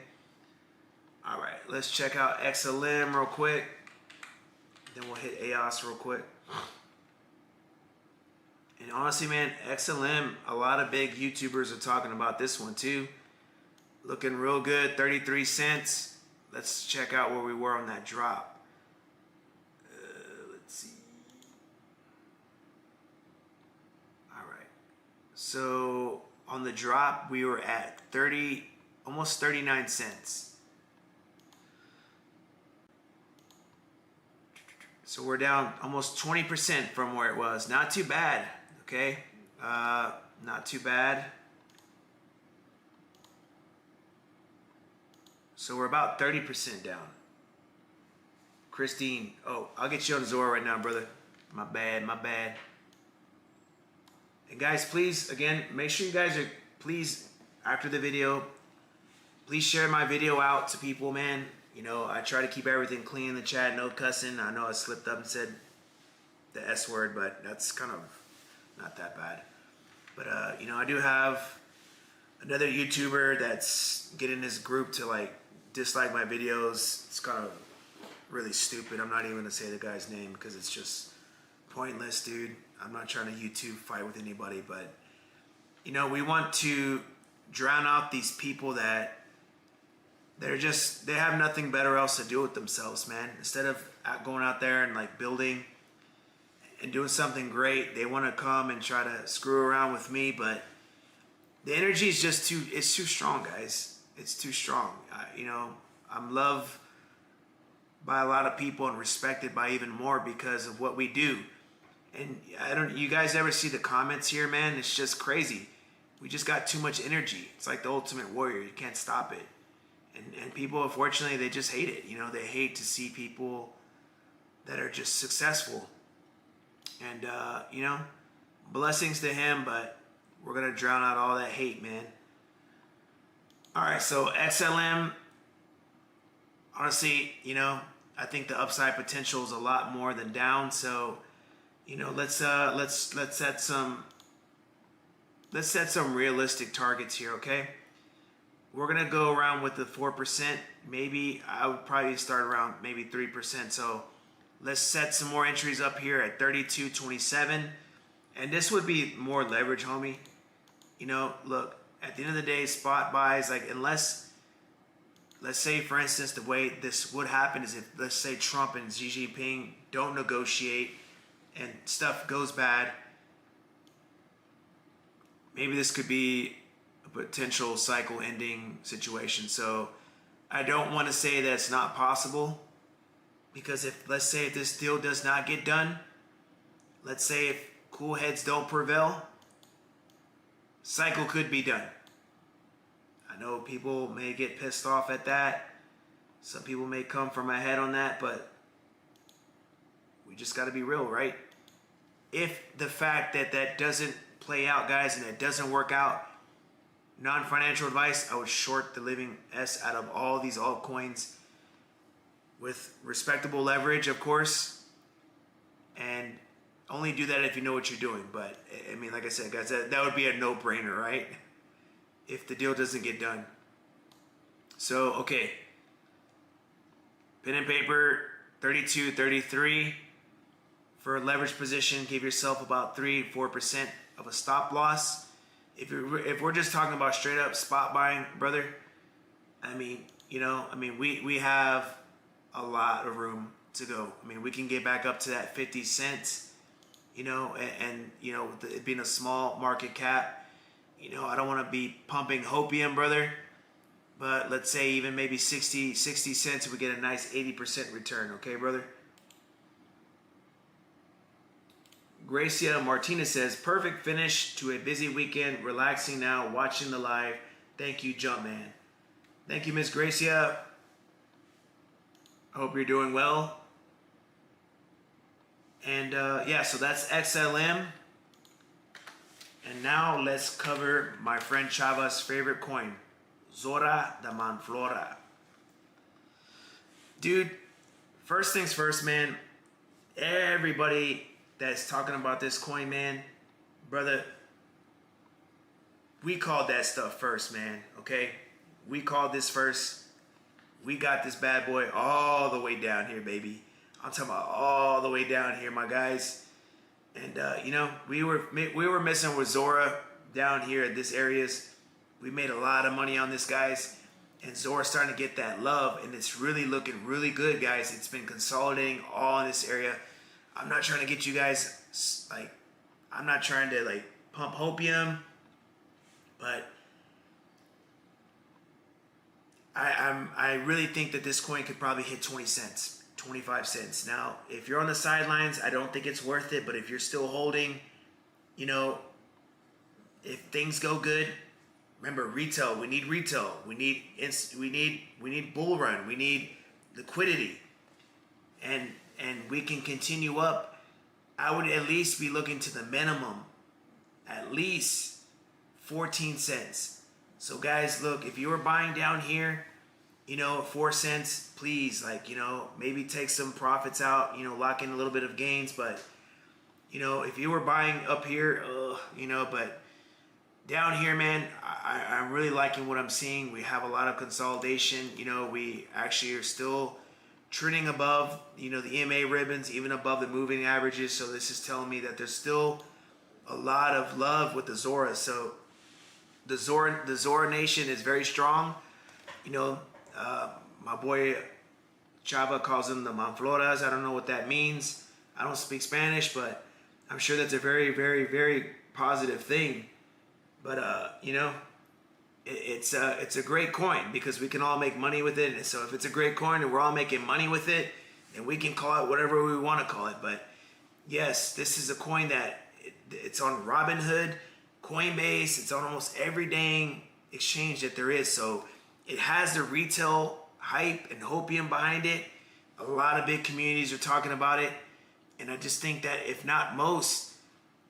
All right, let's check out XLM real quick. Then we'll hit EOS real quick. And honestly, man, XLM, a lot of big YouTubers are talking about this one too. Looking real good, 33 cents. Let's check out where we were on that drop. Let's see. All right. So on the drop, we were at almost 39 cents. So we're down almost 20% from where it was. Not too bad, okay? Not too bad. So we're about 30% down. Christine, oh, I'll get you on Zora right now, brother. My bad. And guys, please, again, make sure you guys are, please, after the video, please share my video out to people, man. You know, I try to keep everything clean in the chat, no cussing. I know I slipped up and said the S word, but that's kind of not that bad. But, you know, I do have another YouTuber that's getting his group to, like, dislike my videos. It's kind of really stupid. I'm not even going to say the guy's name because it's just pointless, dude. I'm not trying to YouTube fight with anybody, but, you know, we want to drown out these people that they have nothing better else to do with themselves, man. Instead of going out there and like building and doing something great. They want to come and try to screw around with me, but the energy is just it's too strong, guys. It's too strong. I'm loved by a lot of people and respected by even more because of what we do. And you guys ever see the comments here, man? It's just crazy. We just got too much energy. It's like the ultimate warrior. You can't stop it. And people, unfortunately, they just hate it. They hate to see people that are just successful. And, blessings to him, but we're going to drown out all that hate, man. All right, so XLM, honestly, I think the upside potential is a lot more than down. So, let's set some realistic targets here, okay? We're gonna go around with the 4%. Maybe I would probably start around maybe 3%. So let's set some more entries up here at 32.27, and this would be more leverage, homie. Look, at the end of the day, spot buys, like, unless, let's say, for instance, the way this would happen is if, let's say, Trump and Xi Jinping don't negotiate and stuff goes bad, maybe this could be a potential cycle ending situation. So I don't want to say that it's not possible, because let's say if this deal does not get done, let's say if cool heads don't prevail, cycle could be done. I know people may get pissed off at that. Some people may come for my head on that, but we just got to be real, right? If the fact that doesn't play out, guys, and it doesn't work out, non-financial advice, I would short the living S out of all these altcoins with respectable leverage, of course, and only do that if you know what you're doing. But I mean, like I said, guys, that would be a no-brainer, right? If the deal doesn't get done. So, okay, pen and paper, 32, 33 for a leverage position. Give yourself about 3-4% of a stop loss. If we're just talking about straight up spot buying, brother, we have a lot of room to go. I mean, we can get back up to that 50 cents, and with it being a small market cap, I don't want to be pumping hopium, brother, but let's say even maybe 60 cents, we get a nice 80% return. Okay, brother? Gracia Martinez says, perfect finish to a busy weekend. Relaxing now, watching the live. Thank you, Jumpman. Thank you, Miss Gracia. I hope you're doing well. And so that's XLM. And now let's cover my friend Chava's favorite coin, Zora de Manflora. Dude, first things first, man. Everybody that's talking about this coin, man, brother, we called that stuff first, man, okay? We called this first. We got this bad boy all the way down here, baby. I'm talking about all the way down here, my guys. And, we were messing with Zora down here at this areas. We made a lot of money on this, guys. And Zora's starting to get that love, and it's really looking really good, guys. It's been consolidating all in this area. I'm not trying to get you guys, I'm not trying to, pump hopium, but I really think that this coin could probably hit 20 cents, 25 cents. Now, if you're on the sidelines, I don't think it's worth it, but if you're still holding, if things go good, remember, retail, we need retail. We need bull run. We need liquidity. And we can continue up. I would at least be looking to the minimum, at least 14 cents. So guys, look, if you were buying down here, 4 cents, please, maybe take some profits out, lock in a little bit of gains. But, if you were buying up here, but down here, man, I'm really liking what I'm seeing. We have a lot of consolidation. We actually are still trending above, the EMA ribbons, even above the moving averages. So this is telling me that there's still a lot of love with the Zora. So the Zora Nation is very strong. My boy Chava calls them the Manfloras. I don't know what that means. I don't speak Spanish, but I'm sure that's a very, very, very positive thing. But you know, it's a great coin because we can all make money with it. And so if it's a great coin and we're all making money with it, then we can call it whatever we want to call it. But yes, this is a coin that it's on Robinhood, Coinbase. It's on almost every dang exchange that there is. So it has the retail hype and hopium behind it. A lot of big communities are talking about it. And I just think that if not most,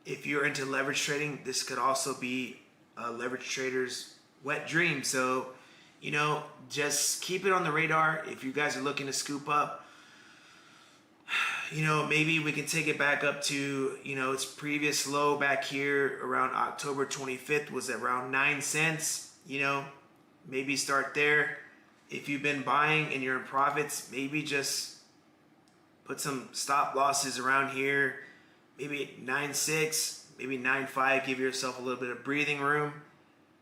if you're into leverage trading, this could also be a leverage trader's wet dream. So, you know, just keep it on the radar. If you guys are looking to scoop up, you know, maybe we can take it back up to, you know, its previous low back here around October 25th was around 9 cents. You know, maybe start there. If you've been buying and you're in profits, maybe just put some stop losses around here. Maybe 9.6, maybe 9.5. Give yourself a little bit of breathing room.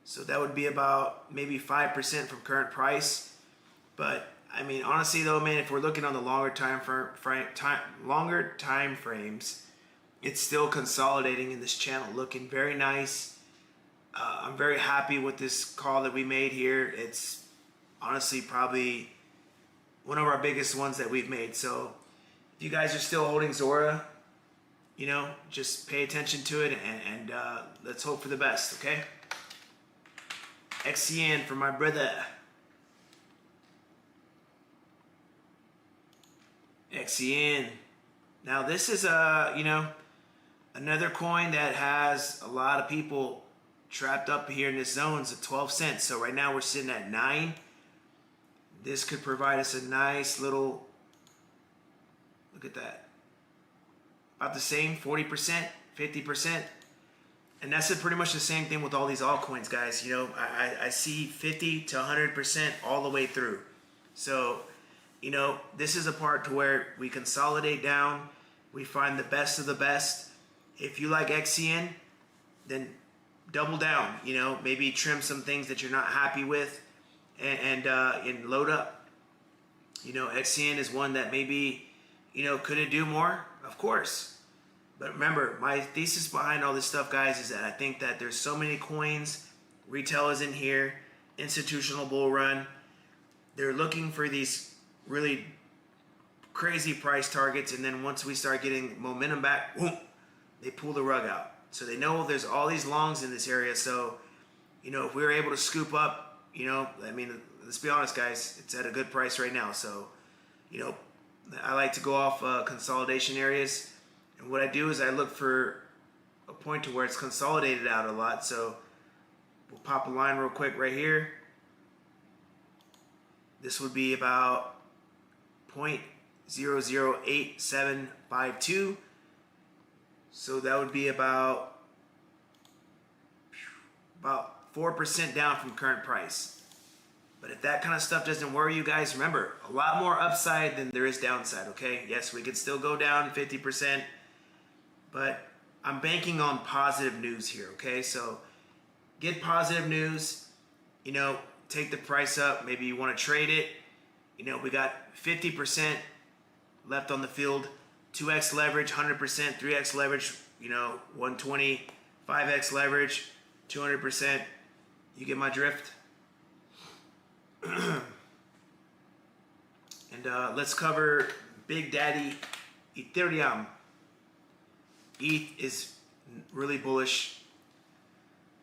So that would be about maybe 5% from current price. But I mean, honestly though, man, if we're looking on the longer time frames, it's still consolidating in this channel, looking very nice. I'm very happy with this call that we made here. It's honestly probably one of our biggest ones that we've made. So if you guys are still holding Zora, you know, just pay attention to it and let's hope for the best, okay? XCN for my brother. XCN. Now this is you know, another coin that has a lot of people trapped up here in this zone. It's at 12 cents. So right now we're sitting at 9. This could provide us a nice little, look at that. About the same, 40%, 50%. And that's pretty much the same thing with all these altcoins, guys. You know, I see 50 to 100% all the way through. So, you know, this is a part to where we consolidate down. We find the best of the best. If you like XCN, then double down. You know, maybe trim some things that you're not happy with and load up. You know, XCN is one that maybe, you know, could it do more? Of course. But remember, my thesis behind all this stuff, guys, is that I think that there's so many coins, retail is in here, institutional bull run. They're looking for these really crazy price targets, and then once we start getting momentum back, whoom, they pull the rug out. So they know there's all these longs in this area. So, you know, if we were able to scoop up, you know, I mean, let's be honest, guys, it's at a good price right now. So, you know, I like to go off consolidation areas. And what I do is I look for a point to where it's consolidated out a lot. So we'll pop a line real quick right here. This would be about 0.008752. So that would be about 4% down from current price. But if that kind of stuff doesn't worry you guys, remember, a lot more upside than there is downside, okay? Yes, we could still go down 50%. But I'm banking on positive news here, okay? So get positive news, you know, take the price up. Maybe you want to trade it. You know, we got 50% left on the field, 2x leverage, 100%, 3x leverage, you know, 120, 5x leverage, 200%. You get my drift? And let's cover Big Daddy Ethereum. ETH is really bullish.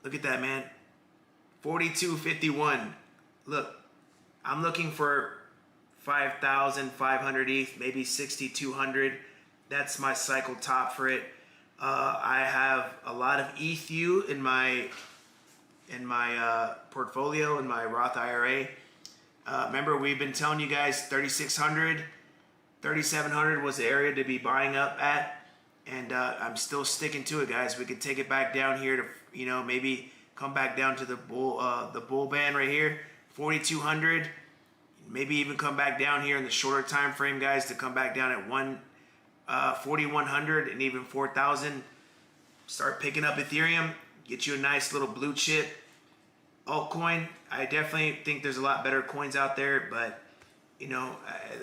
Look at that, man. 42.51. Look, I'm looking for 5,500 ETH, maybe 6,200. That's my cycle top for it. I have a lot of ETHU in my portfolio, in my Roth IRA. Remember, we've been telling you guys 3,600, 3,700 was the area to be buying up at. And I'm still sticking to it, guys. We could take it back down here to, you know, maybe come back down to the bull band right here, 4,200. Maybe even come back down here in the shorter time frame, guys, to come back down at 4,100 and even 4,000. Start picking up Ethereum. Get you a nice little blue chip altcoin. I definitely think there's a lot better coins out there, but you know,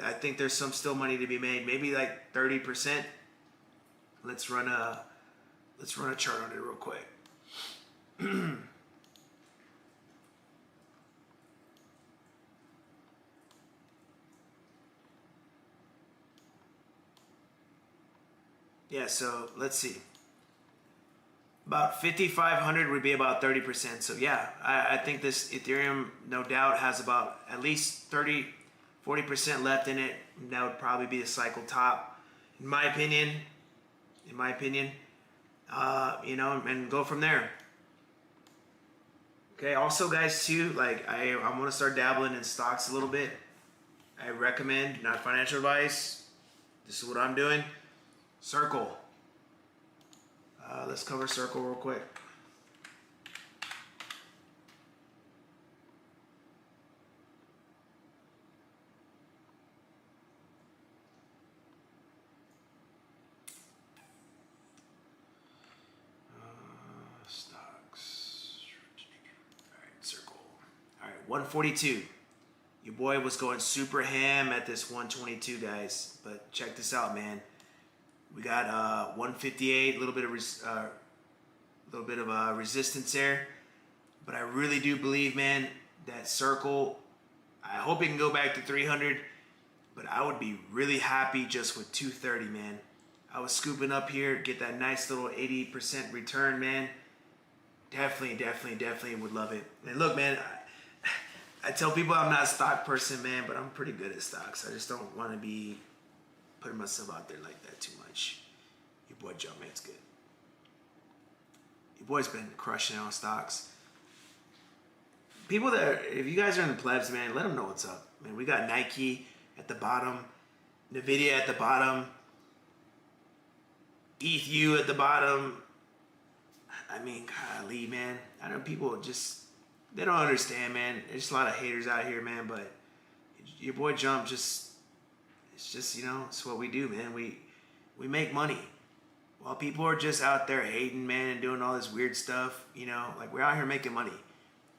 I think there's some still money to be made. Maybe like 30%. Let's run a Let's run a chart on it real quick. Yeah, so let's see. About 5,500 would be about 30%. So yeah, I think this Ethereum, no doubt, has about at least 40% left in it. That would probably be the cycle top, in my opinion. You know, and go from there. Okay. Also, guys, too, like I want to start dabbling in stocks a little bit. I recommend, not financial advice. This is what I'm doing. Circle. Let's cover Circle real quick. Stocks. All right, Circle. All right, 142. Your boy was going super ham at this 122, guys. But check this out, man. We got 158, a little bit of resistance there, but I really do believe, man, that Circle. I hope it can go back to 300, but I would be really happy just with 230, man. I was scooping up here, get that nice little 80% return, man. Definitely would love it. And look, man, I tell people I'm not a stock person, man, but I'm pretty good at stocks. I just don't want to be putting myself out there like that too much. Your boy Jumpman's good. Your boy's been crushing it on stocks. People that, if you guys are in the plebs, man, let them know what's up. Man, we got Nike at the bottom, Nvidia at the bottom, ETH at the bottom. I mean, golly, man. I know people just, they don't understand, man. There's a lot of haters out here, man, but your boy Jump just, it's just, you know, it's what we do, man. We make money. While people are just out there hating, man, and doing all this weird stuff, you know, like we're out here making money.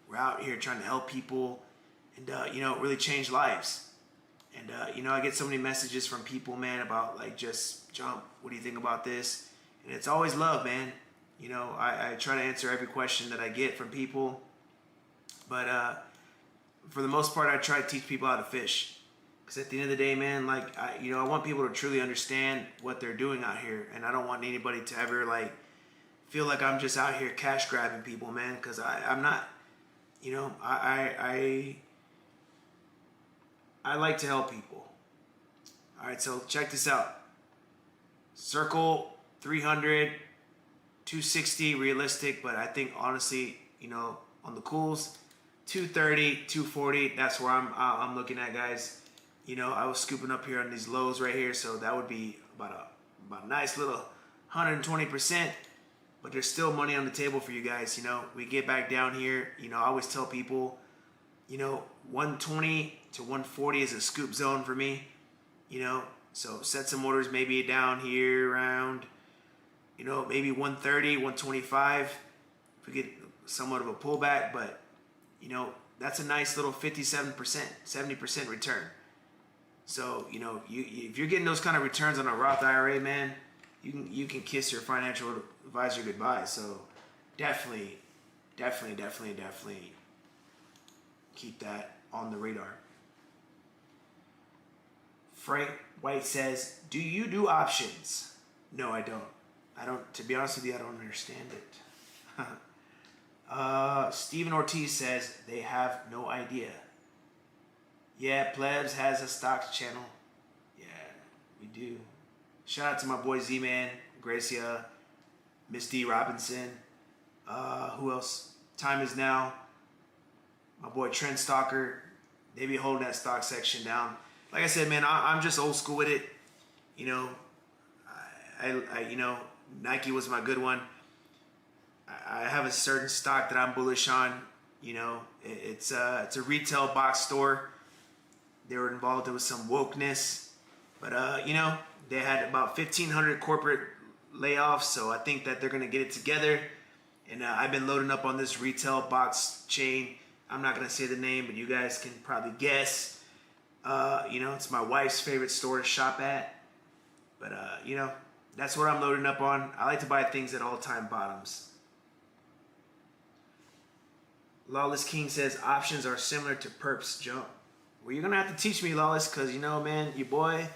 We're out here trying to help people and, you know, really change lives. And, you know, I get so many messages from people, man, about like just, Jump, what do you think about this? And it's always love, man. You know, I try to answer every question that I get from people. But for the most part, I try to teach people how to fish. Because at the end of the day, man, like, I want people to truly understand what they're doing out here. And I don't want anybody to ever, like, feel like I'm just out here cash grabbing people, man. Because I'm not, you know, I like to help people. All right, so check this out. Circle 300, 260 realistic, but I think, honestly, you know, on the cools, 230, 240, that's where I'm looking at, guys. You know, I was scooping up here on these lows right here, so that would be about a nice little 120%, but there's still money on the table for you guys. You know, we get back down here, you know, I always tell people, you know, 120 to 140 is a scoop zone for me, you know, so set some orders maybe down here around, you know, maybe 130, 125, if we get somewhat of a pullback, but, you know, that's a nice little 57%, 70% return. So, you know, if you're getting those kind of returns on a Roth IRA, man, you can kiss your financial advisor goodbye. So definitely keep that on the radar. Frank White says, do you do options? No, I don't. To be honest with you, I don't understand it. Stephen Ortiz says, they have no idea. Yeah, Plebs has a stocks channel. Yeah, we do. Shout out to my boy Z-Man, Gracia, Miss D Robinson. Who else? Time is now. My boy Trend Stalker. They be holding that stock section down. Like I said, man, I'm just old school with it. You know, I you know, Nike was my good one. I have a certain stock that I'm bullish on. You know, it's a retail box store. They were involved with some wokeness, but you know, they had about 1,500 corporate layoffs, so I think that they're gonna get it together. And I've been loading up on this retail box chain. I'm not gonna say the name, but you guys can probably guess. You know, it's my wife's favorite store to shop at. But you know, That's what I'm loading up on. I like to buy things at all-time bottoms. Lawless King says options are similar to perps jump. Well, you're gonna have to teach me, Lawless, because you know, man, your boy,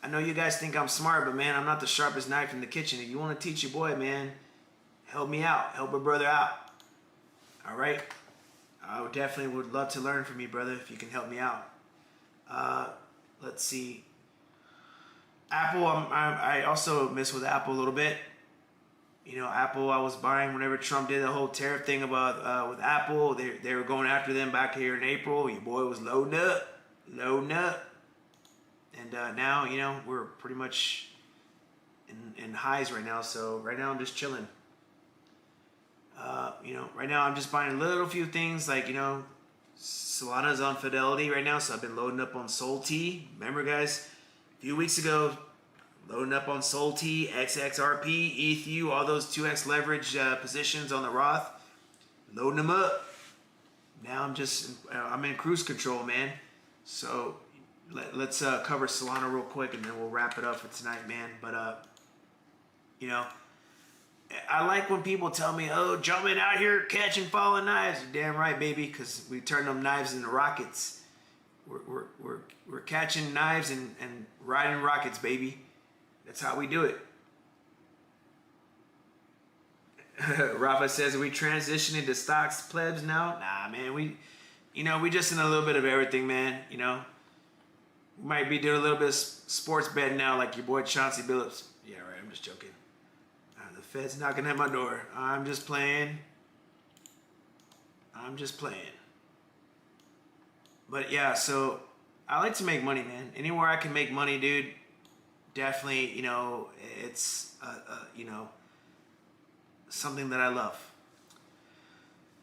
I know you guys think I'm smart, but man, I'm not the sharpest knife in the kitchen. If you want to teach your boy, man, help me out. Help a brother out. All right? I definitely would love to learn from you, brother, if you can help me out. Let's see. Apple, I also mess with Apple a little bit. You know, Apple, I was buying whenever Trump did the whole tariff thing about with Apple. They were going after them back here in April. Your boy was loading up. And now, you know, we're pretty much in highs right now. So right now I'm just chilling. You know, right now I'm just buying a little few things like, you know, Solana's on Fidelity right now. So I've been loading up on Sol T. Remember, guys, a few weeks ago, loading up on Sol T, XXRP, ETH, all those 2x leverage positions on the Roth. Loading them up. Now I'm in cruise control, man. So let's cover Solana real quick and then we'll wrap it up for tonight, man. But, you know, I like when people tell me, oh, jumping out here catching falling knives. You're damn right, baby, because we turn them knives into rockets. We're catching knives and riding rockets, baby. That's how we do it. Rafa says, are we transitioning to stocks plebs now? Nah, man, we just in a little bit of everything, man. You know, we might be doing a little bit of sports betting now, like your boy Chauncey Billups. Yeah, right. I'm just joking. The Fed's knocking at my door. I'm just playing. But yeah, so I like to make money, man. Anywhere I can make money, dude. Definitely, you know, it's you know, something that I love.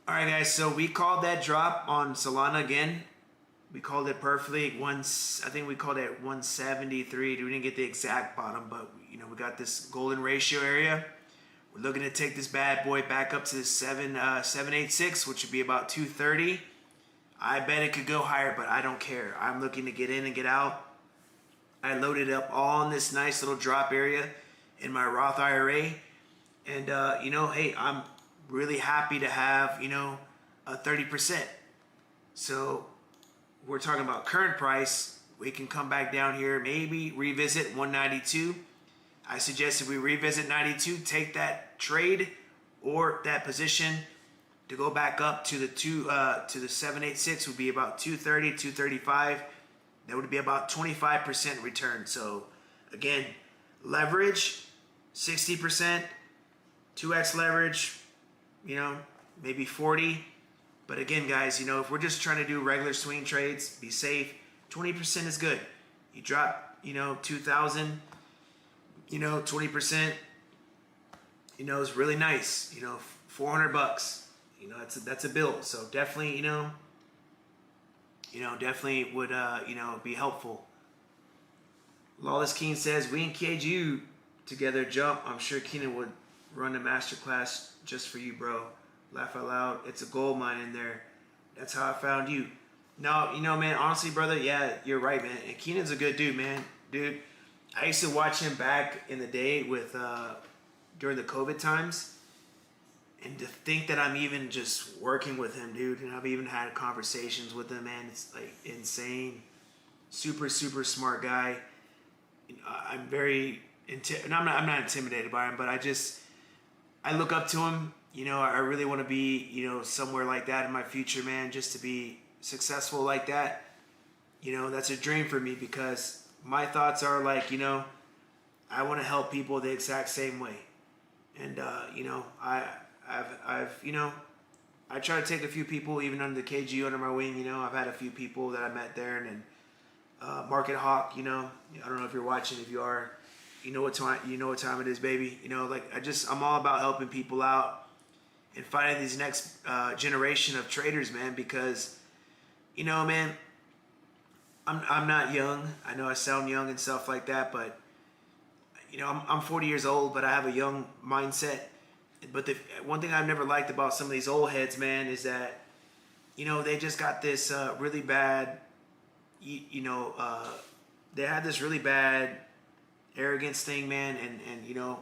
All right, guys. So we called that drop on Solana again. We called it perfectly. I think we called it 173. We didn't get the exact bottom, but you know, we got this golden ratio area. We're looking to take this bad boy back up to the 786, which would be about 230. I bet it could go higher, but I don't care. I'm looking to get in and get out. I loaded up all in this nice little drop area in my Roth IRA. And, you know, hey, I'm really happy to have, you know, a 30%. So we're talking about current price. We can come back down here, maybe revisit 192. I suggest if we revisit 92, take that trade or that position to go back up to the 786 would be about 230, 235. That would be about 25% return. So again, leverage 60%, 2x leverage, you know, maybe 40. But again, guys, you know, if we're just trying to do regular swing trades, be safe, 20% is good. You drop, you know, 2,000. You know, 20%, you know, is really nice. You know, $400. You know, that's a bill. So definitely, you know, definitely would, you know, be helpful. Lawless Keen says, we and KGU together jump. I'm sure Keenan would run a masterclass just for you, bro. Laugh out loud. It's a gold mine in there. That's how I found you. No, you know, man, honestly, brother, yeah, you're right, man. And Keenan's a good dude, man. Dude, I used to watch him back in the day with during the COVID times, and to think that I'm even just working with him, dude, and I've even had conversations with him, man, it's like insane. Super smart guy. I'm very and I'm not intimidated by him, but I look up to him. You know, I really want to be, you know, somewhere like that in my future, man, just to be successful like that. You know, that's a dream for me because my thoughts are like, you know, I want to help people the exact same way. And, you know, I've, you know, I try to take a few people even under the KGU under my wing. You know, I've had a few people that I met there, and Market Hawk, you know, I don't know if you're watching. If you are, you know what time it is, baby. You know, like I'm all about helping people out and finding these next generation of traders, man, because, you know, man, I'm not young. I know I sound young and stuff like that, but you know, I'm 40 years old, but I have a young mindset. But the one thing I've never liked about some of these old heads, man, is that, you know, they just got this really bad, you know, they had this really bad arrogance thing, man. And you know,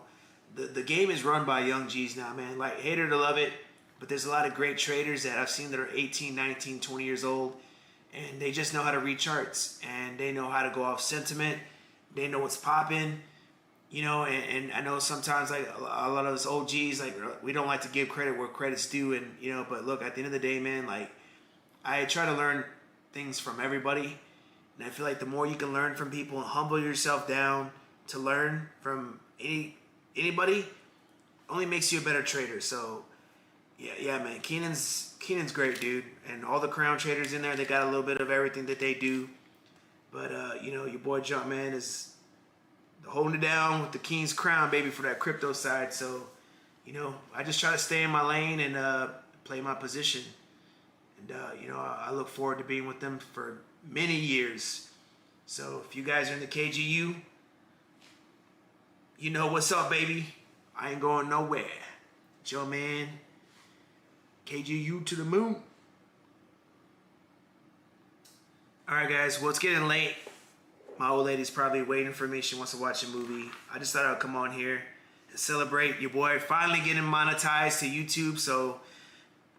the game is run by young G's now, man. Like, hate it or love it, but there's a lot of great traders that I've seen that are 18, 19, 20 years old, and they just know how to read charts, and they know how to go off sentiment. They know what's popping, you know, and I know sometimes, like, a lot of us OGs, like, we don't like to give credit where credit's due, and, you know, but look, at the end of the day, man, like, I try to learn things from everybody, and I feel like the more you can learn from people and humble yourself down to learn from anybody, only makes you a better trader. So, yeah, man, Keenan's great, dude, and all the crown traders in there, they got a little bit of everything that they do. But, you know, your boy Jumpman is holding it down with the King's crown, baby, for that crypto side. So, you know, I just try to stay in my lane and play my position. And, you know, I look forward to being with them for many years. So if you guys are in the KGU, you know what's up, baby. I ain't going nowhere. Joe, man. KGU to the moon. Alright, guys. Well, it's getting late. My old lady's probably waiting for me. She wants to watch a movie. I just thought I'd come on here and celebrate your boy finally getting monetized to YouTube. So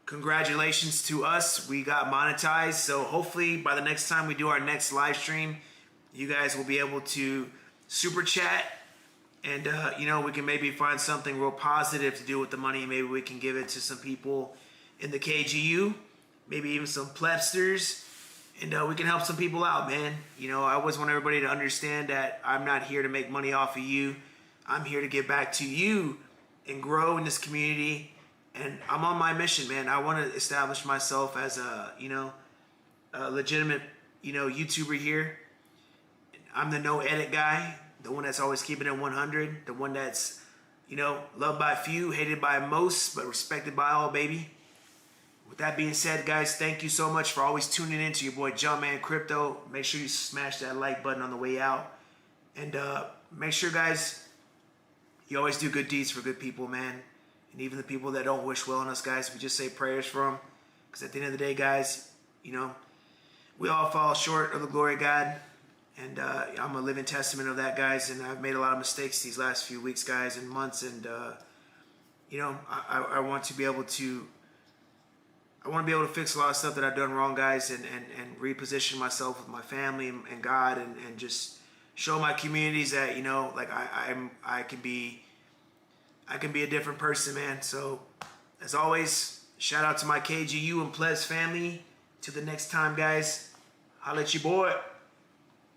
congratulations to us. We got monetized. So hopefully by the next time we do our next live stream, you guys will be able to super chat. And, you know, we can maybe find something real positive to do with the money. Maybe we can give it to some people in the KGU. Maybe even some plebsters. And we can help some people out, man. You know, I always want everybody to understand that I'm not here to make money off of you. I'm here to give back to you and grow in this community. And I'm on my mission, man. I want to establish myself as a, you know, a legitimate, you know, YouTuber here. I'm the no edit guy, the one that's always keeping it 100, the one that's, you know, loved by few, hated by most, but respected by all, baby. With that being said, guys, thank you so much for always tuning in to your boy Jumpman Crypto. Make sure you smash that like button on the way out. And make sure, guys, you always do good deeds for good people, man. And even the people that don't wish well on us, guys, we just say prayers for them. Because at the end of the day, guys, you know, we all fall short of the glory of God. And I'm a living testament of that, guys. And I've made a lot of mistakes these last few weeks, guys, and months. And, you know, I want to be able to... I want to be able to fix a lot of stuff that I've done wrong, guys, and reposition myself with my family and God, and just show my communities that, you know, like I can be a different person, man. So as always, shout out to my KGU and Plebs family. Till the next time, guys. Holla at your boy.